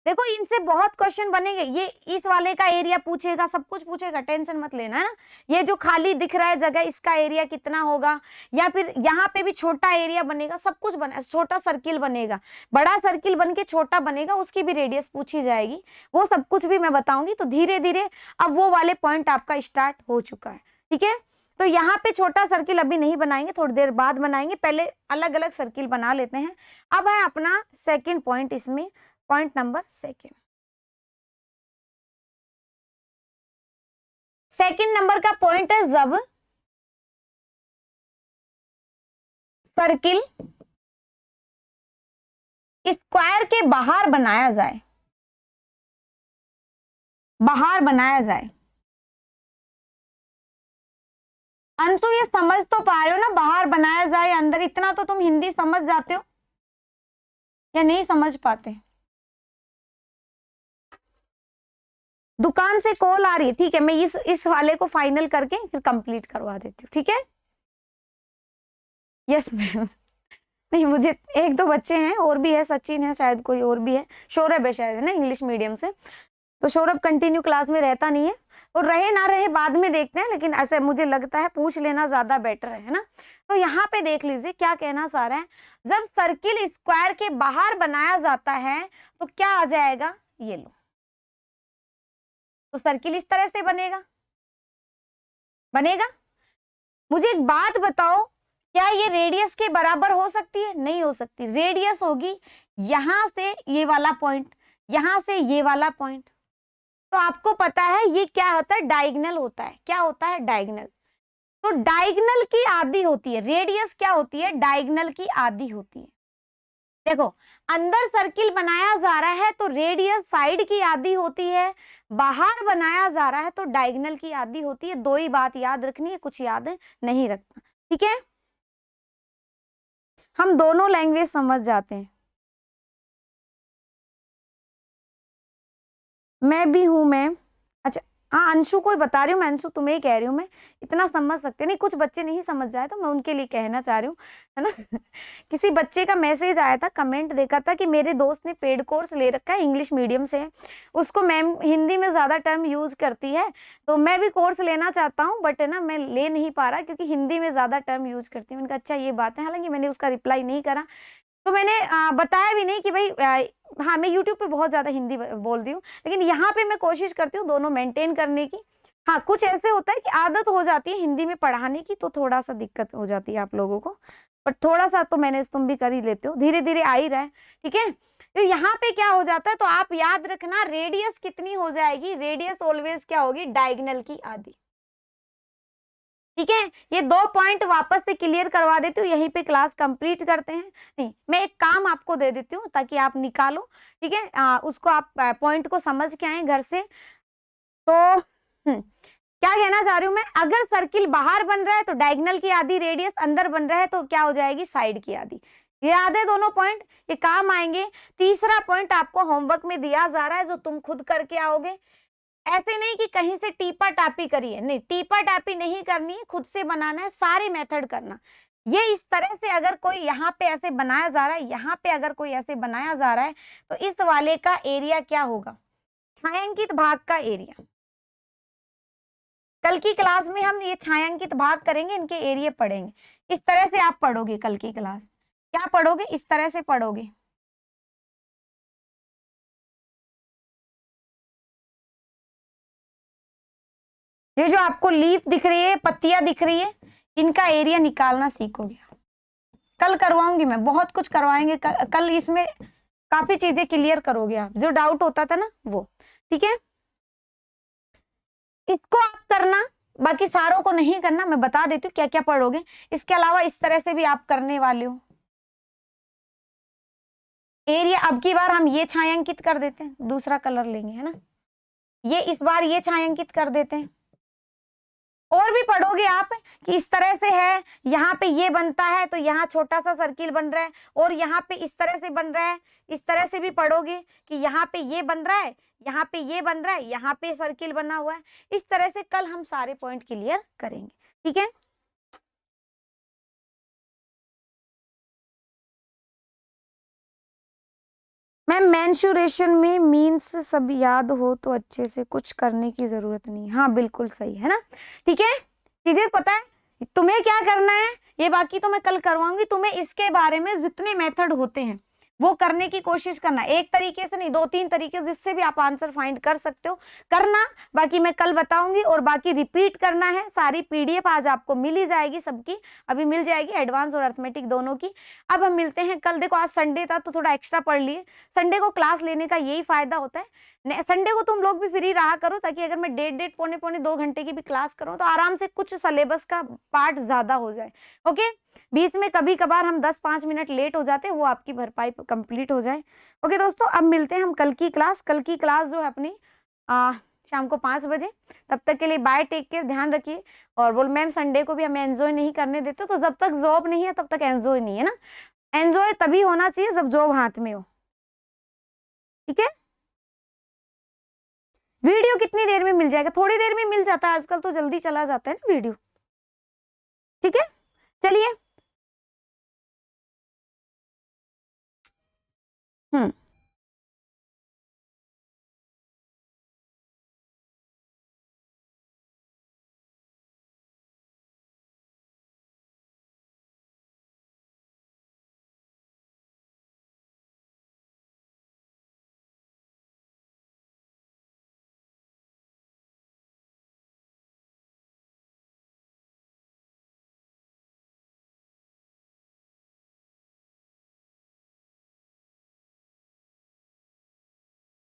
देखो, इनसे बहुत क्वेश्चन बनेंगे। ये इस वाले का एरिया पूछेगा, सब कुछ पूछेगा, टेंशन मत लेना, है ना। ये जो खाली दिख रहा है जगह, इसका एरिया कितना होगा, या फिर यहाँ पे भी छोटा एरिया बनेगा, सब कुछ बना, छोटा सर्किल बनेगा, बड़ा सर्किल बन के छोटा बनेगा, उसकी भी रेडियस पूछी जाएगी, वो सब कुछ भी मैं बताऊंगी। तो धीरे धीरे अब वो वाले पॉइंट आपका स्टार्ट हो चुका है। ठीक है, तो यहाँ पे छोटा सर्किल अभी नहीं बनाएंगे, थोड़ी देर बाद बनाएंगे, पहले अलग अलग सर्किल बना लेते हैं। अब है अपना सेकेंड पॉइंट, इसमें पॉइंट नंबर सेकंड नंबर का पॉइंट है, जब सर्किल स्क्वायर के बाहर बनाया जाए, बाहर बनाया जाए। अंशु ये समझ तो पा रहे हो ना, बाहर बनाया जाए अंदर, इतना तो तुम हिंदी समझ जाते हो या नहीं समझ पाते? दुकान से कॉल आ रही है, ठीक है, मैं इस वाले को फाइनल करके फिर कंप्लीट करवा देती हूँ। ठीक है, यस मैम। नहीं, मुझे एक दो बच्चे हैं, और भी है, सचिन है शायद, कोई और भी है, सौरभ है शायद, है ना, इंग्लिश मीडियम से। तो सौरभ कंटिन्यू क्लास में रहता नहीं है, और रहे ना रहे बाद में देखते हैं, लेकिन ऐसे मुझे लगता है पूछ लेना ज्यादा बेटर है ना। तो यहाँ पे देख लीजिए क्या कहना चाह रहा है। जब सर्किल स्क्वायर के बाहर बनाया जाता है तो क्या आ जाएगा? ये लो, तो सर्किल इस तरह से बनेगा, बनेगा। मुझे एक बात बताओ, क्या ये रेडियस के बराबर हो सकती है? नहीं हो सकती। रेडियस होगी यहां से ये वाला पॉइंट, यहां से ये वाला पॉइंट। तो आपको पता है ये क्या होता है? डायगोनल होता है। क्या होता है? डायगोनल। तो डायगोनल की आधी होती है रेडियस, क्या होती है? डायगोनल की आधी होती है। देखो, अंदर सर्किल बनाया जा रहा है तो रेडियस साइड की आधी होती है, बाहर बनाया जा रहा है तो डायगोनल की आधी होती है। दो ही बात याद रखनी है, कुछ याद नहीं रखना। ठीक है, हम दोनों लैंग्वेज समझ जाते हैं। मैं भी हूं मैम। अच्छा, हाँ, अंशु को बता रही हूँ मैं, अंशु तुम्हें ही कह रही हूँ मैं, इतना समझ सकते नहीं, कुछ बच्चे नहीं समझ जाए तो मैं उनके लिए कहना चाह रही हूँ, है ना। किसी बच्चे का मैसेज आया था, कमेंट देखा था कि मेरे दोस्त ने पेड कोर्स ले रखा है, इंग्लिश मीडियम से, उसको मैम हिंदी में ज्यादा टर्म यूज करती है, तो मैं भी कोर्स लेना चाहता हूँ, बट है ना मैं ले नहीं पा रहा क्योंकि हिंदी में ज्यादा टर्म यूज करती हूँ। मैंने कहा अच्छा ये बात है, हालांकि मैंने उसका रिप्लाई नहीं करा, तो मैंने बताया भी नहीं कि भाई हाँ, मैं यूट्यूब पे बहुत ज्यादा हिंदी बोल दी हूँ, लेकिन यहाँ पे मैं कोशिश करती हूँ दोनों मेंटेन करने की। हाँ, कुछ ऐसे होता है कि आदत हो जाती है हिंदी में पढ़ाने की, तो थोड़ा सा दिक्कत हो जाती है आप लोगों को, पर थोड़ा सा तो मैंने तुम भी कर ही लेते हो, धीरे धीरे आ ही रहा है। ठीक है, तो यहाँ पे क्या हो जाता है, तो आप याद रखना रेडियस कितनी हो जाएगी, रेडियस ऑलवेज क्या होगी, डायगोनल की आधी। ठीक है, ये 2 पॉइंट वापस से क्लियर करवा देती हूँ, यहीं पे क्लास कंप्लीट करते हैं। नहीं, मैं एक काम आपको दे देती हूँ ताकि आप निकालो, ठीक है, उसको आप पॉइंट को समझ के आए घर से। तो क्या कहना चाह रही हूँ मैं, अगर सर्किल बाहर बन रहा है तो डायगोनल की आधी, रेडियस अंदर बन रहा है तो क्या हो जाएगी, साइड की आधी। ये याद है दोनों पॉइंट, ये काम आएंगे। तीसरा पॉइंट आपको होमवर्क में दिया जा रहा है जो तुम खुद करके आओगे। ऐसे नहीं कि कहीं से टीपा टापी करिए, नहीं, टीपा टापी नहीं करनी है, खुद से बनाना है, सारे मेथड करना। ये इस तरह से अगर कोई यहाँ पे ऐसे बनाया जा रहा है, यहाँ पे अगर कोई ऐसे बनाया जा रहा है, तो इस वाले का एरिया क्या होगा, छायांकित भाग का एरिया। कल की क्लास में हम ये छायांकित भाग करेंगे, इनके एरिया पढ़ेंगे। इस तरह से आप पढ़ोगे कल की क्लास, क्या पढ़ोगे, इस तरह से पढ़ोगे। ये जो आपको लीफ दिख रही है, पत्तियां दिख रही है, इनका एरिया निकालना सीखोगे। कल करवाऊंगी मैं, बहुत कुछ करवाएंगे कल इसमें, काफी चीजें क्लियर करोगे आप, जो डाउट होता था ना वो। ठीक है, इसको आप करना, बाकी सारों को नहीं करना, मैं बता देती हूँ क्या क्या पढ़ोगे। इसके अलावा इस तरह से भी आप करने वाले हो। एरिया अब की बार हम ये छायांकित कर देते हैं, दूसरा कलर लेंगे, है ना, ये इस बार ये छायांकित कर देते हैं। और भी पढ़ोगे आप कि इस तरह से है, यहाँ पे ये बनता है तो यहाँ छोटा सा सर्किल बन रहा है, और यहाँ पे इस तरह से बन रहा है। इस तरह से भी पढ़ोगे कि यहाँ पे ये बन रहा है, यहाँ पे ये बन रहा है, यहाँ पे सर्किल बना हुआ है। इस तरह से कल हम सारे पॉइंट क्लियर करेंगे। ठीक है, मैम मेंसुरेशन में मीन्स सब याद हो तो अच्छे से, कुछ करने की जरूरत नहीं। हाँ बिल्कुल सही है ना। ठीक है, चीजें पता है तुम्हें क्या करना है, ये बाकी तो मैं कल करवाऊंगी। तुम्हें इसके बारे में जितने मेथड होते हैं वो करने की कोशिश करना, एक तरीके से नहीं, 2-3 तरीके जिससे भी आप आंसर फाइंड कर सकते हो, करना। बाकी मैं कल बताऊंगी, और बाकी रिपीट करना है। सारी पीडीएफ आज आपको मिल ही जाएगी, सबकी अभी मिल जाएगी, एडवांस और अर्थमेटिक दोनों की। अब हम मिलते हैं कल। देखो आज संडे था तो थोड़ा एक्स्ट्रा पढ़ लिए। संडे को क्लास लेने का यही फायदा होता है, संडे को तुम लोग भी फ्री रहा करो, ताकि अगर मैं 1.5 पौने 2 घंटे की भी क्लास करूँ तो आराम से कुछ सिलेबस का पार्ट ज्यादा हो जाए। ओके, बीच में कभी कभार हम 10-5 मिनट लेट हो जाते हैं, वो आपकी भरपाई कंप्लीट हो जाए। ओके दोस्तों, अब मिलते हैं हम कल की क्लास। कल की क्लास जो है अपनी शाम को 5 बजे। तब तक के लिए बाय, टेक केयर, ध्यान रखिए। और बोल मैम संडे को भी हमें एंजॉय नहीं करने देते, तो जब तक जॉब नहीं है तब तक एंजॉय नहीं है ना। एंजॉय तभी होना चाहिए जब जॉब हाथ में हो। ठीक है, वीडियो कितनी देर में मिल जाएगा, थोड़ी देर में मिल जाता है आजकल, तो जल्दी चला जाता है ना वीडियो। ठीक है, चलिए